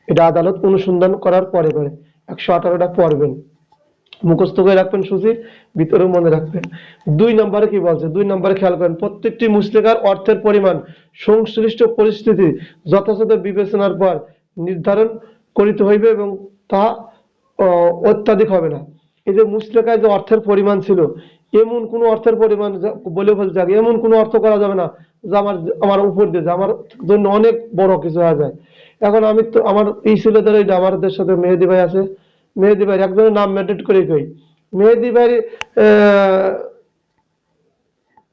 এটা আদালত অনুসন্ধান করার পরে করে। 118টা পড়বেন, মুখস্থ করে রাখবেন, সূচি ভিতরে মনে রাখবেন। 2 নম্বরে কি বলছে, 2 নম্বরে খেয়াল করেন, প্রত্যেকটি মুসলেকার অর্থের পরিমাণ সংশ্লিষ্ট পরিস্থিতি যথাযথ বিবেচনার পর নির্ধারণ করিতে হইবে এবং তা অত্যাধিক হবে না। এই যে মুসলেকায় যে অর্থের পরিমাণ ছিল, এমন কোনো অর্থের পরিমাণ বলে বলছে আগে, এমন কোনো অর্থ করা যাবে না যে আমার উপর দিয়ে যায়, আমার জন্য অনেক বড় কিছু হয়ে যায়। এখন আমি তো আমার এই ছিল ধরো, আমাদের সাথে মেহেদি ভাই আছে, মেহেদি ভাই একজনের নাম মেনটেন করে কই, মেহেদি ভাই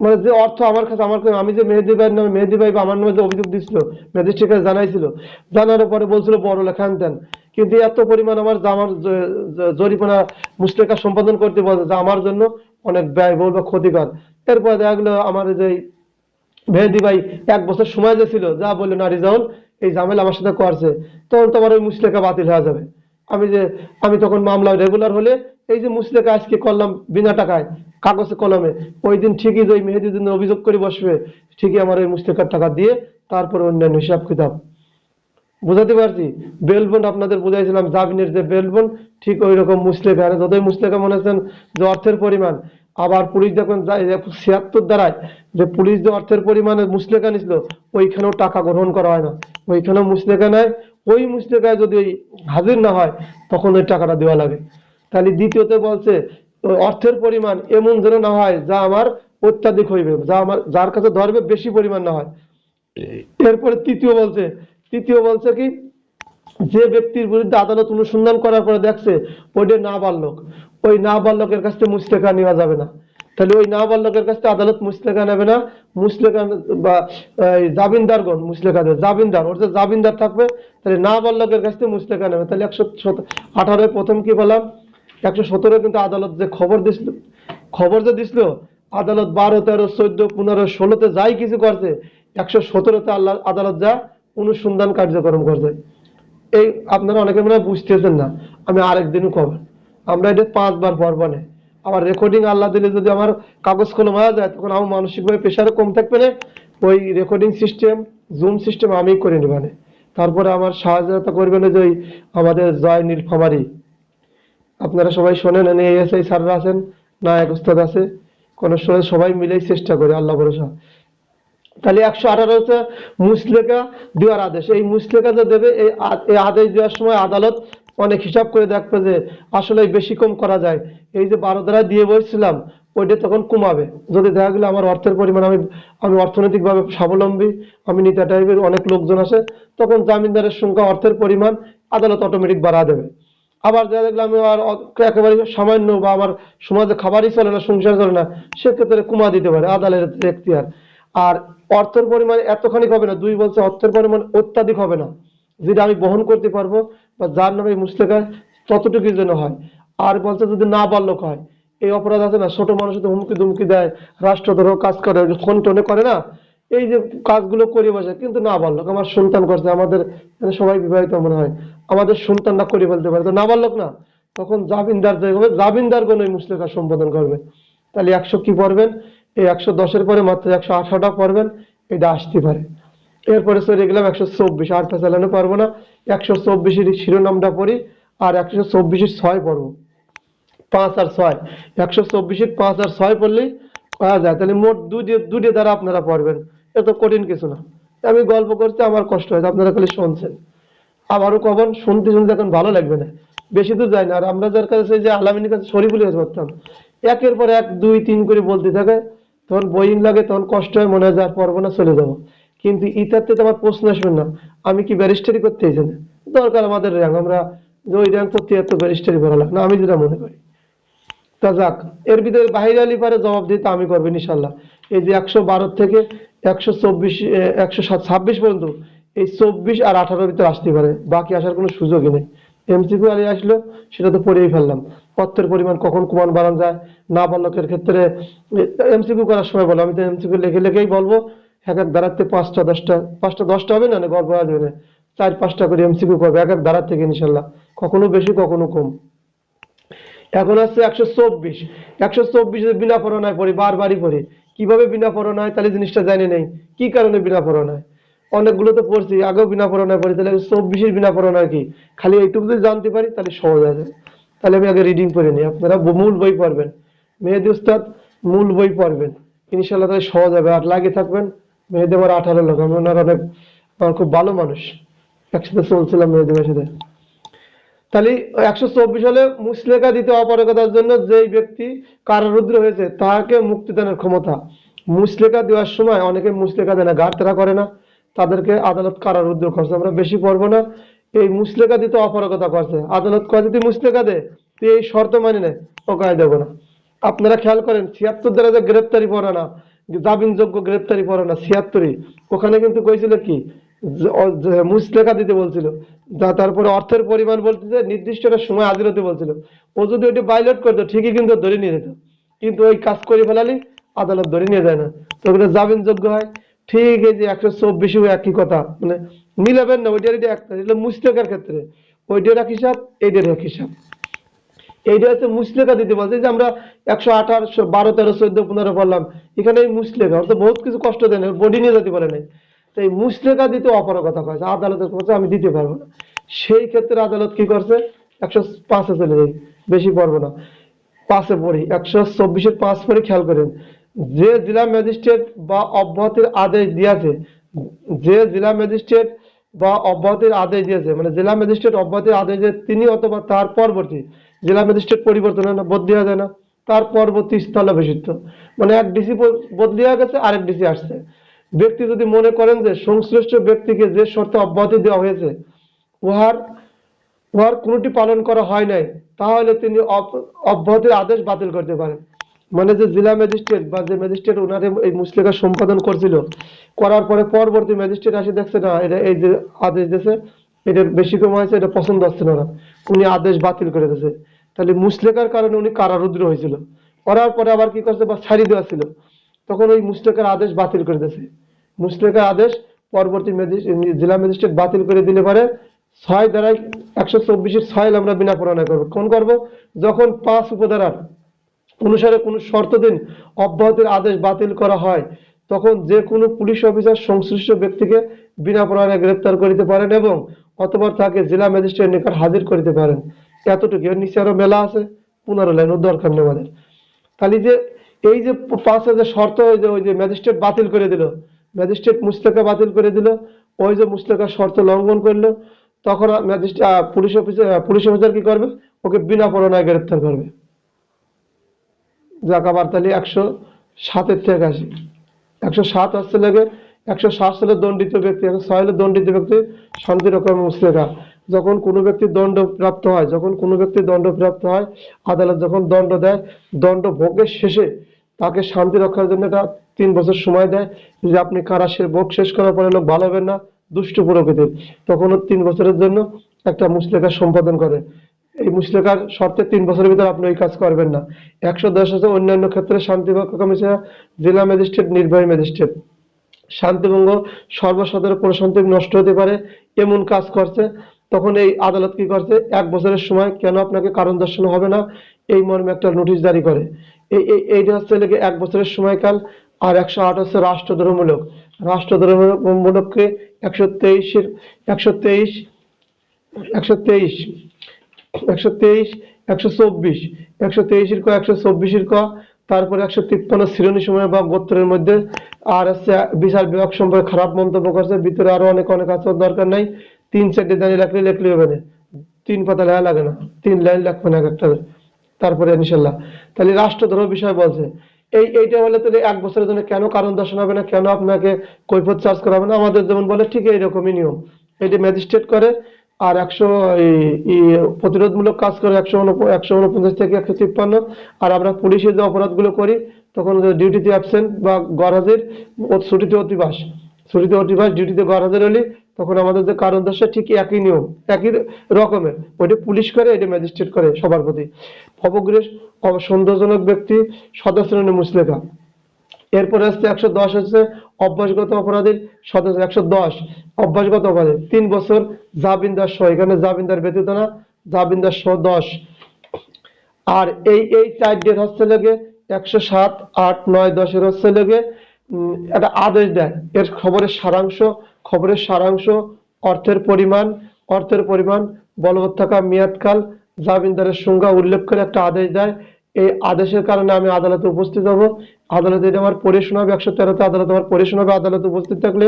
মানে যে অর্থ আমার কাছে, আমি যে মেহেদি ভাইয়ের নামে, মেহেদি ভাই বা আমার নামে যে অভিযোগ দিছিল, ম্যাজিস্ট্রেট কাছে জানাইছিল, জানার পরে বলছিল বড় লেখা আনতেন, কিন্তু এত পরিমাণ আমার জরিমানা মুসলেকা সম্পাদন করতে বলছে, যা আমার জন্য অনেক ব্যয়বহুল বা ক্ষতিকর। এরপরে দেখা গেলো আমার যে মেহেদি ভাই 1 বছর সময় দিয়েছিল, যা বললো না রিজাউল এই ঝামেলা আমার সাথে করছে, তখন তোমার ওই মুসলেকা বাতিল হয়ে যাবে। আমি তখন মামলা রেগুলার হলে, এই যে মুসলেকা আজকে করলাম বিনা টাকায় কাগজে কলমে, ওই দিন ঠিকই যে মেহেদির জন্য অভিযোগ করে বসবে, ঠিকই আমার ওই মুসলেকার টাকা দিয়ে তারপরে অন্যান্য হিসাব কিতাব। বুঝাতে পারছি? বেলবন আপনাদের বুঝাইছিলাম, জামিনের যে বেলবন, ঠিক ওই রকম মুসলেকা, যতই মুসলেকা মনে হচ্ছেন যে অর্থের পরিমাণ। আবার পুলিশ যখন 76 দ্বারায় যে পুলিশ যে অর্থের পরিমাণে মুসলেকা নিছিল, ওইখানেও টাকা গ্রহণ করা হয় না, ওইখানেও মুসলেকা নেয়। ওই মুসলেকায় যদি হাজির না হয়, তখন ওই টাকাটা দেওয়া লাগে। তাহলে দ্বিতীয়তে বলছে ওই অর্থের পরিমাণ এমন যেন না হয় যা আমার অত্যাধিক হইবে, যা আমার যার কাছে ধরবে বেশি পরিমাণ না হয়। এরপরে তৃতীয় বলছে কি, যে ব্যক্তির বিরুদ্ধে আদালত অনুসন্ধান করার পরে দেখছে ওইটা নাবালক, ওই নাবালকের কাছ থেকে মুসলেকা নেওয়া যাবে না। তাহলে ওই নাবালকের কাছ থেকে আদালত মুসলেকা নেবে না। মুসলেকা বা জামিনদারগণ, মুসলেকা দেবে জামিনদার, ওর যে জামিনদার থাকবে, তাহলে নাবালকের কাছ থেকে মুসলেকা নেবে। তাহলে 118 প্রথম কি বললাম, 117 কিন্তু আদালত যে খবর যে দিছিল, আদালত 12, 13, 14, 15, 16তে যাই কিছু করছে, 117তে আদালত যা অনুসন্ধান কার্যক্রম করছে। এই আপনারা অনেকে মনে হয় বুঝতেছেন না, আমি আরেকদিনও কব, আমরা এটা 5 বার পড়ব না। আমার রেকর্ডিং আল্লাহ দিলে যদি আমার কাগজ কলম হয়ে যায়, তখন আমার মানসিকভাবে প্রেশারও কম থাকবে না। ওই রেকর্ডিং সিস্টেম, জুম সিস্টেম আমি করে নেব না। তারপরে আমার সহযোগিতা করবেন যে ওই আমাদের জয় নীলফামারী, আপনারা সবাই শোনেন, এএসআই স্যাররা আছেন, নায়ক উস্তাদ আছে, কোন সময় সবাই মিলেই চেষ্টা করে, আল্লাহ ভরসা। তাহলে 118 হচ্ছে মুসলেকা দেওয়ার আদেশ। এই মুসলেকা যে দেবে, এই আদেশ দেওয়ার সময় আদালত অনেক হিসাব করে দেখবে যে আসলে বেশি কম করা যায়। এই যে 12 দ্বারা দিয়ে বসছিলাম, ওইটা তখন কমাবে। যদি দেখা গেলো আমার অর্থের পরিমাণ, আমি অর্থনৈতিকভাবে স্বাবলম্বী, আমি নিতা টাইপের অনেক লোকজন আসে, তখন জামিনদারের সংখ্যা, অর্থের পরিমাণ আদালত অটোমেটিক বাড়া দেবে। আবার যা দেখলাম আমি আর একেবারে সামান্য, বা আমার সমাজে খাবারই চলে না, সংসার চলে না, সেক্ষেত্রে কমা দিতে পারে আদালতের এখতিয়ার। আর অর্থের পরিমাণ এতখানি হবে না, 2 বলছে অর্থের পরিমাণ অত্যাধিক হবে না, যেটা আমি বহন করতে পারবো বা যার নামে মুসলেকা, ততটুকুর জন্য হয়। আর বলছে যদি নাবালক হয়, এই অপরাধ আছে না, ছোট মানুষের হুমকি দুমকি দেয়, রাষ্ট্রদ্রোহ কাজ করে, ফোন টোনে করে না, এই যে কাজগুলো করে বসে, কিন্তু নাবালক, আমার সন্তান করছে, আমাদের সবাই বিবাহিত মনে হয়, আমাদের সন্তানরা করে ফেলতে পারে, তো নাবালক না, তখন জামিনদার যে হবে, জামিনদারগণ ওই মুসলেকা সম্পাদন করবে। তাহলে 100 কি পড়বেন, এই 110-এর পরে মাত্র 118টা পড়বেন, এটা আসতে পারে। এরপরে চলে গেলাম 124, আর চালানো পারবো না। 124-এর শিরোনামটা পড়ি, আর 124-এর 6 পড়বো, 5 আর 6। 124-এর 5 আর 6 পড়লেই পাওয়া যায়। তাহলে মোট দুটি দ্বারা আপনারা পড়বেন, এত কঠিন কিছু না। আমি গল্প করতে আমার কষ্ট হয়, আপনারা খালি শুনছেন। আবারও কখন শুনতে শুনতে এখন ভালো লাগবে না, বেশি দূর যায় না। আর আমরা যার কাছে যে আলামিনের কাছে শরীফুল কাছে করতাম, একের পর 1, 2, 3 করে বলতে থাকে, তখন বোরিং লাগে, তখন কষ্ট হয়, মনে হয় যা পারবো না, চলে যাবো। কিন্তু ইতারতে তো আমার প্রশ্ন আসবে না, আমি কি ব্যারিস্টারি করতে চাইছি না, দরকার আমাদের র্যাঙ্ক, আমরা যে ওই র্যাঙ্ক করতে এত ব্যারিস্টারি করা লাগে না, আমি যেটা মনে করি। তা যাক, এর ভিতরে বাহির আলী পারে জবাব দিতে আমি করবেন ইনশাল্লাহ। এই যে 112 থেকে 124, 126 পর্যন্ত, এই 24 আর 18-র ভিতরে আসতে পারে, বাকি আসার কোনো সুযোগই নেই। এমসিকিউ আলী আসলো, সেটা তো পড়েই ফেললাম। অর্থের পরিমাণ কখন কমান বাড়ানো যায়, নাবালকের ক্ষেত্রে এমসিকিউ করার সময় বলো, আমি তো এমসিকিউ লিখে লিখেই বলবো। এক এক ধারাতে 5টা 10টা, 5টা 10টা হবে না, গল্প আসবে না, 4-5টা করে এমসিকিউ করবে এক এক ধারা থেকে ইনশাল্লাহ, কখনো বেশি কখনো কম। এখন আসছে 124। 124 বিনা পড়ানায় পড়ি, বারবারই পড়ি। কিভাবে বিনা পড়ানায়, তাহলে জিনিসটা জানি নেই কি কারণে বিনা পড়ানায়। অনেকগুলো তো পড়ছি আগেও বিনা পড়ানায় পড়ি, তাহলে 24-এর বিনা পড়ানায় কি, খালি এইটুকু যদি জানতে পারি তাহলে সহজ আছে। তাহলে আমি আগে রিডিং করে নিই, আপনারা মূল বই পড়বেন, মেহেদী উস্তাদ মূল বই পড়বেন, ইনশাল্লাহ তাহলে সহজ হবে। আর লাগিয়ে থাকবেন। মেহেদী আমার 18 লোক, আমি ওনার অনেক, আমার খুব ভালো মানুষ, একসাথে চলছিলাম মেহেদী ভাইয়ের সাথে। তাহলে 124 হলে মুচলেকা দিতে অপারগতার জন্য যেই ব্যক্তি কারারুদ্ধ হয়েছে তাহাকে মুক্তিদানের ক্ষমতা। মুচলেকা দেওয়ার সময় অনেকে মুচলেকা দেয় না, গাড়তারা করে না, তাদেরকে আদালত কারারুদ্ধ করছে। আমরা বেশি পড়বো না। এই মুচলেকা দিতে অপারগতা করছে, আদালত কয় যদি মুচলেকা দে তুই এই শর্ত মানি নেয়, ও গায়ে দেবো না। আপনারা খেয়াল করেন 76 দ্বারা যে গ্রেপ্তারি পড়ে না, জামিনযোগ্য গ্রেপ্তারি পড়ে না 76, ওখানে কিন্তু কইছিল কি, মুচলেকা দিতে বলছিল, যা তারপরে অর্থের পরিমাণ বলতেছে, নির্দিষ্ট একটা সময় হাজির হতে বলছিল। ও যদি ওইটা ভায়োলেট করতো ঠিকই কিন্তু ধরে নিয়ে যেত, কিন্তু ওই কাজ করে ফেলালি আদালত ধরে নিয়ে যায় না, তো ওগুলো জামিনযোগ্য হয়। ঠিক এই যে 124 একই কথা, মানে মিলাবেন না, ওইটার এটা একটা, এটা মুচলেকার ক্ষেত্রে ওইটার এক হিসাব, এইটার এক হিসাব। এইটা হচ্ছে মুচলেকা দিতে বলছে, যে আমরা 118, 12, 13, 14, 15 পড়লাম, এখানে এই মুচলেকা অর্থাৎ বহুত কিছু কষ্ট দেয় না, বডি নিয়ে যেতে পারে নাই। তো এই মুচলেকা দিতে অপারগতা করেছে, আদালতের কাছে আমি দিতে পারবো না। সেই ক্ষেত্রে আদালত কি করছে, 105-এ চলে যাই, বেশি পড়বো না, 5-এ পড়ি। 124-এর 5 পড়ি, খেয়াল করেন। যে জেলা ম্যাজিস্ট্রেট বা অব্যাহতির আদেশ দিয়েছে, যে জেলা ম্যাজিস্ট্রেট বা অব্যাহতির আদেশ দিয়েছে, মানে জেলা ম্যাজিস্ট্রেট অব্যাহতির আদেশ দিয়ে তিনি অথবা তার পরবর্তী, জেলা ম্যাজিস্ট্রেট পরিবর্তন হয় না, বদলি হয়ে যায় না, তার পরবর্তী স্থলাভিষিক্ত, মানে এক ডিসি বদলি হয়ে গেছে, আরেক ডিসি আসছে। ব্যক্তি যদি মনে করেন যে সংশ্লিষ্ট ব্যক্তিকে যে শর্তে অব্যাহতি দেওয়া হয়েছে উহার উহার কোনটি পালন করা হয় নাই, তাহলে তিনি অব্যাহতির আদেশ বাতিল করতে পারেন। মানে যে জেলা ম্যাজিস্ট্রেট বা যে ম্যাজিস্ট্রেট ওনার এই মুচলেকা সম্পাদন করছিল, করার পরে পরবর্তী ম্যাজিস্ট্রেট আসে দেখছে না, এটা এই যে আদেশ দিয়েছে এটার বেশি কম হয়েছে, এটা পছন্দ হচ্ছে না, উনি আদেশ বাতিল করে দিয়েছে। তাহলে মুচলেকার কারণে উনি কারারুদ্ধ হয়েছিল, করার পরে আবার কি করছে, বা ছাড়ি দেওয়া ছিল, তখন ওই মুচলেকার আদেশ বাতিল করে দিয়েছে। মুচলেকার আদেশ পরবর্তী জেলা ম্যাজিস্ট্রেট বাতিল করে দিলে পারে 6 দ্বারাই 124-এর 6 আমরা বিনা পড়ানায় করবো। কোন করবো, যখন 5 উপধারার অনুসারে কোনো শর্তদিন অব্যাহতির আদেশ বাতিল করা হয়, তখন যে কোনো পুলিশ অফিসার সংশ্লিষ্ট ব্যক্তিকে বিনা পড়ানায় গ্রেপ্তার করিতে পারেন এবং অথবা তাকে জেলা ম্যাজিস্ট্রেটের নিকট হাজির করিতে পারেন। এতটুকু, এর নিচে আরো মেলা আছে, 15 লাইন, ওর দরকার নেই আমাদের। তাহলে যে এই যে 5 যে শর্ত, ওই যে ম্যাজিস্ট্রেট বাতিল করে দিল, ম্যাজিস্ট্রেট মুচলেকা বাতিল করে দিল, ওই যে মুচলেকার শর্ত লঙ্ঘন করলো, তখন ম্যাজিস্ট্রেট পুলিশ অফিসার কি করবে, ওকে বিনা পরোয়ানায় গ্রেপ্তার করবে। যাক, আবার তাহলে 107-এর থেকে আসি। 107 হচ্ছে লাগে 107 সালে দণ্ডিত ব্যক্তি, 106 হলে দণ্ডিত ব্যক্তি শান্তিরক্ষা মুচলেকা। যখন কোনো ব্যক্তি দণ্ডপ্রাপ্ত হয়, যখন কোনো ব্যক্তি দণ্ডপ্রাপ্ত হয়, আদালত যখন দণ্ড দেয়, দণ্ড ভোগের শেষে তাকে শান্তি রক্ষার জন্য একটা 3 বছর সময় দেয়, যে আপনি ভোগ শেষ করার পরে লোক ভালো হবেন না, দুষ্ট প্রকৃতির, তখন 3 বছরের জন্য একটা মুচলেকা সম্পাদন করে। এই মুচলেকার শর্তে 3 বছরের ভিতরে আপনি ওই কাজ করবেন না। 110 আছে অন্যান্য ক্ষেত্রে শান্তিরক্ষা কমিশনার, জেলা ম্যাজিস্ট্রেট, নির্বাহী ম্যাজিস্ট্রেট, শান্তিভঙ্গ, সর্বসাধারণ প্রশান্তি নষ্ট হতে পারে এমন কাজ করছে, তখন এই আদালত কি করছে, 1 বছরের সময় কেন আপনাকে কারণ দর্শানো হবে না, এই মর্মে একটা নোটিশ জারি করে। এইটা হচ্ছে লেগে 1 বছরের সময়কাল। আর 108 হচ্ছে রাষ্ট্রদ্রোহমূলক, রাষ্ট্রদ্রোহমূলককে 123-এর 123 123 123 124 123-এর ক 124-এর ক, তারপরে 153 শ্রেণী সময় বা গোত্রের মধ্যে। আর হচ্ছে বিচার বিভাগ সম্পর্কে খারাপ মন্তব্য করছে, ভিতরে আরো অনেক অনেক আছে, দরকার নাই, 3-4টে জানিয়ে লিখলে হবে না, 3 পাতা লেখা লাগে না, 3 লাইন লাগবে না একটা, তারপরে ইনশাল্লাহ। তাহলে রাষ্ট্রদ্রোহ বিষয় বলছে, এইটা হলে তাহলে 1 বছরের জন্য কেন কারণ দর্শানো হবে না, কেন আপনাকে কৈফিয়ত চার্জ করা হবে না, আমাদের যেমন বলে ঠিক এইরকমই নিয়ম, এটা ম্যাজিস্ট্রেট করে। আর 100 প্রতিরোধমূলক কাজ করে 149 থেকে 153। আর আমরা পুলিশের যে অপরাধগুলো করি, তখন ডিউটিতে অ্যাবসেন্ট বা গরহাজির, ছুটিতে অতিবাস, ডিউটিতে গরহাজির হলে তখন আমাদের যে কারণ দর্শা ঠিক একই নিয়ম, একই রকমের, ওইটা পুলিশ করে, এটা ম্যাজিস্ট্রেট করে সবার প্রতি। অপগ্রেস, সন্দেহজনক ব্যক্তি, সদস্য মুচলেকা। এরপরে আসছে 110 হচ্ছে অভ্যাসগত অপরাধীর সদস্য। 110 অভ্যাসগত অপরাধী 3 বছর জামিনদার সহ, এখানে জামিনদার ব্যতীত না, জামিনদার সহ 10। আর এই 4 ডেট হচ্ছে লেগে 107, 8, 9, 10 হচ্ছে লেগে একটা আদেশ দেয়। এর খবরের সারাংশ, অর্থের পরিমাণ, বলবৎ থাকা মেয়াদকাল, জামিনদারের সংজ্ঞা উল্লেখ করে একটা আদেশ দেয়। এই আদেশের কারণে আমি আদালতে উপস্থিত হব। আদালতে এটা আমার পড়ে শোনাবে, 113তে আদালত আমার পড়ে শোনাবে আদালতে উপস্থিত থাকলে।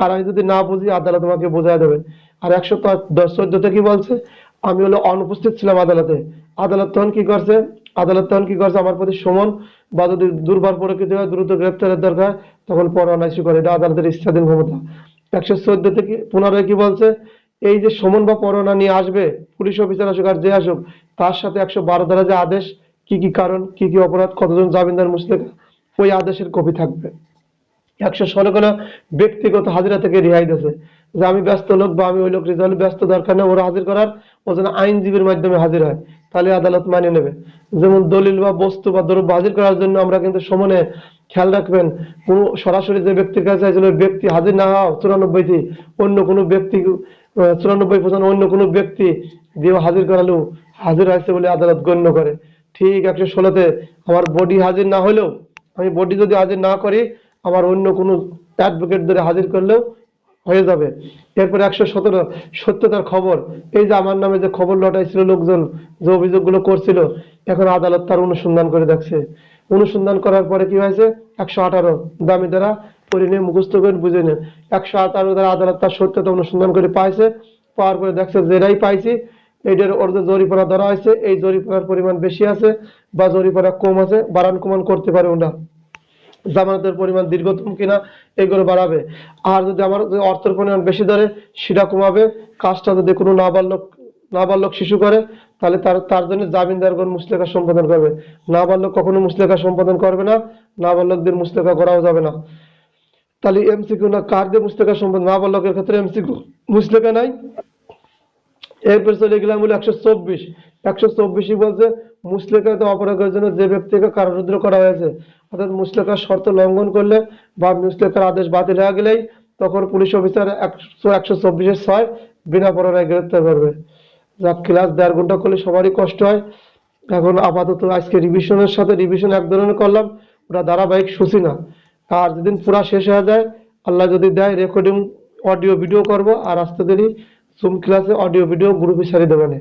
আর আমি যদি না বুঝি আদালত আমাকে বোঝায় দেবে। আর 114তে কি বলছে, আমি হলো অনুপস্থিত ছিলাম আদালতে। আদালত তখন কি করছে আমার প্রতি সমন বা যদি দুর্বার পরিস্থিতি হয়, দ্রুত গ্রেপ্তারের দরকার, তখন পরোয়ানা ইস্যু করে। এটা আদালতের ইচ্ছাধীন ক্ষমতা। 114 থেকে পুনরায় কি বলছে, এই যে সমন বা পরোয়ানা নিয়ে আসবে, পুলিশ অফিসার আসুক আর যে আসুক, তার সাথে 112 ধারা যে আদেশ, কি কি কারণ, কি কি অপরাধ, কতজন জামিনদার মুচলেকা, ওই আদেশের কপি থাকবে। 116 হলো ব্যক্তিগত হাজিরা থেকে রেহাই দিয়েছে, যে আমি ব্যস্ত লোক বা আমি ওই লোক রেজাল্ট ব্যস্ত, দরকার নেই ওরা হাজির করার, ও যেন আইনজীবীর মাধ্যমে হাজির হয়, তাহলে আদালত মানে নেবে। যেমন দলিল বা বস্তু বা দ্রব্য হাজির করার জন্য আমরা কিন্তু সমনে খেয়াল রাখবেন, কোন সরাসরি যে ব্যক্তির কাছে আসলে ওই ব্যক্তি হাজির না হওয়া 94টি, অন্য কোনো ব্যক্তি 94% অন্য কোনো ব্যক্তি দিয়ে হাজির করালেও হাজির হয়েছে বলে আদালত গণ্য করে। ঠিক 116তে আমার বডি হাজির না হলেও, আমি বডি যদি হাজির না করি, আমার অন্য কোনো অ্যাডভোকেট ধরে হাজির করলেও হয়ে যাবে। এরপর 117 সত্যতার খবর। এই যে আমার নামে যে খবর লটাইছিল লোকজন, যে অভিযোগগুলো করছিল, এখন আদালত তার অনুসন্ধান করে দেখছে। অনুসন্ধান করার পরে কি হয়েছে, 118 দামি দ্বারা পড়ে নিয়ে মুখস্থ করে বুঝে নেন। 118 দ্বারা আদালত তার সত্যতা অনুসন্ধান করে পাইছে। পাওয়ার পরে দেখছে যেটাই পাইছি এটার ওর যে জরিমানা ধরা হয়েছে, এই জরিমানার পরিমাণ বেশি আছে বা জরিমানা কম আছে, বাড়ান কমান করতে পারে ওটা। জামানতের পরিমাণ দীর্ঘতম কিনা এগুলো বাড়াবে। আর যদি আমার অর্থের পরিমাণ বেশি ধরে সেটা কমাবে। কাজটা যদি কোনো নাবালক শিশু করে, তাহলে তার জন্য জামিনদারগণ মুচলেকা সম্পাদন করবে। নাবালক কখনো মুচলেকা সম্পাদন করবে না, নাবালকদের মুচলেকা করাও যাবে না। তাহলে এমসিকিউ না, কার দিয়ে মুচলেকা সম্পাদন, নাবালকের ক্ষেত্রে এমসিকিউ মুচলেকা নাই। এরপর চলে গেলাম হলো 124। 124 বলছে মুচলেকাতে অপরাধের জন্য যে ব্যক্তিকে কারারুদ্ধ করা হয়েছে, অর্থাৎ মুচলেকার শর্ত লঙ্ঘন করলে বা মুচলেকার আদেশ বাতিল হয়ে গেলেই তখন পুলিশ অফিসার 124-6 বিনা পরোয়ানায় গ্রেপ্তার করবে। যা ক্লাস 1.5 ঘন্টা করলে সবারই কষ্ট হয়। এখন আপাতত আজকে রিভিশনের সাথে রিভিশন এক ধরনের করলাম, ওটা ধারাবাহিক সূচি না। আর যেদিন পুরা শেষ হয়ে যায়, আল্লাহ যদি দেয়, রেকর্ডিং অডিও ভিডিও করব। আর আস্তে দেরি জুম ক্লাসে অডিও ভিডিও গ্রুপে ছেড়ে দেবেন।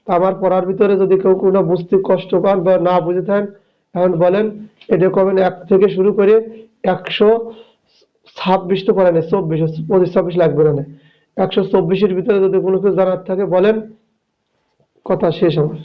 আমার পড়ার ভিতরে যদি কেউ কোনো বুঝতে কষ্ট পান বা না বুঝে থাকেন, এখন বলেন। এটা কবেন 1 থেকে শুরু করে 126 তো পড়েন, 24, 25, 26 লাগবে না। 124-এর ভিতরে যদি কোনো কিছু জানার থাকে বলেন, কথা শেষ আমার।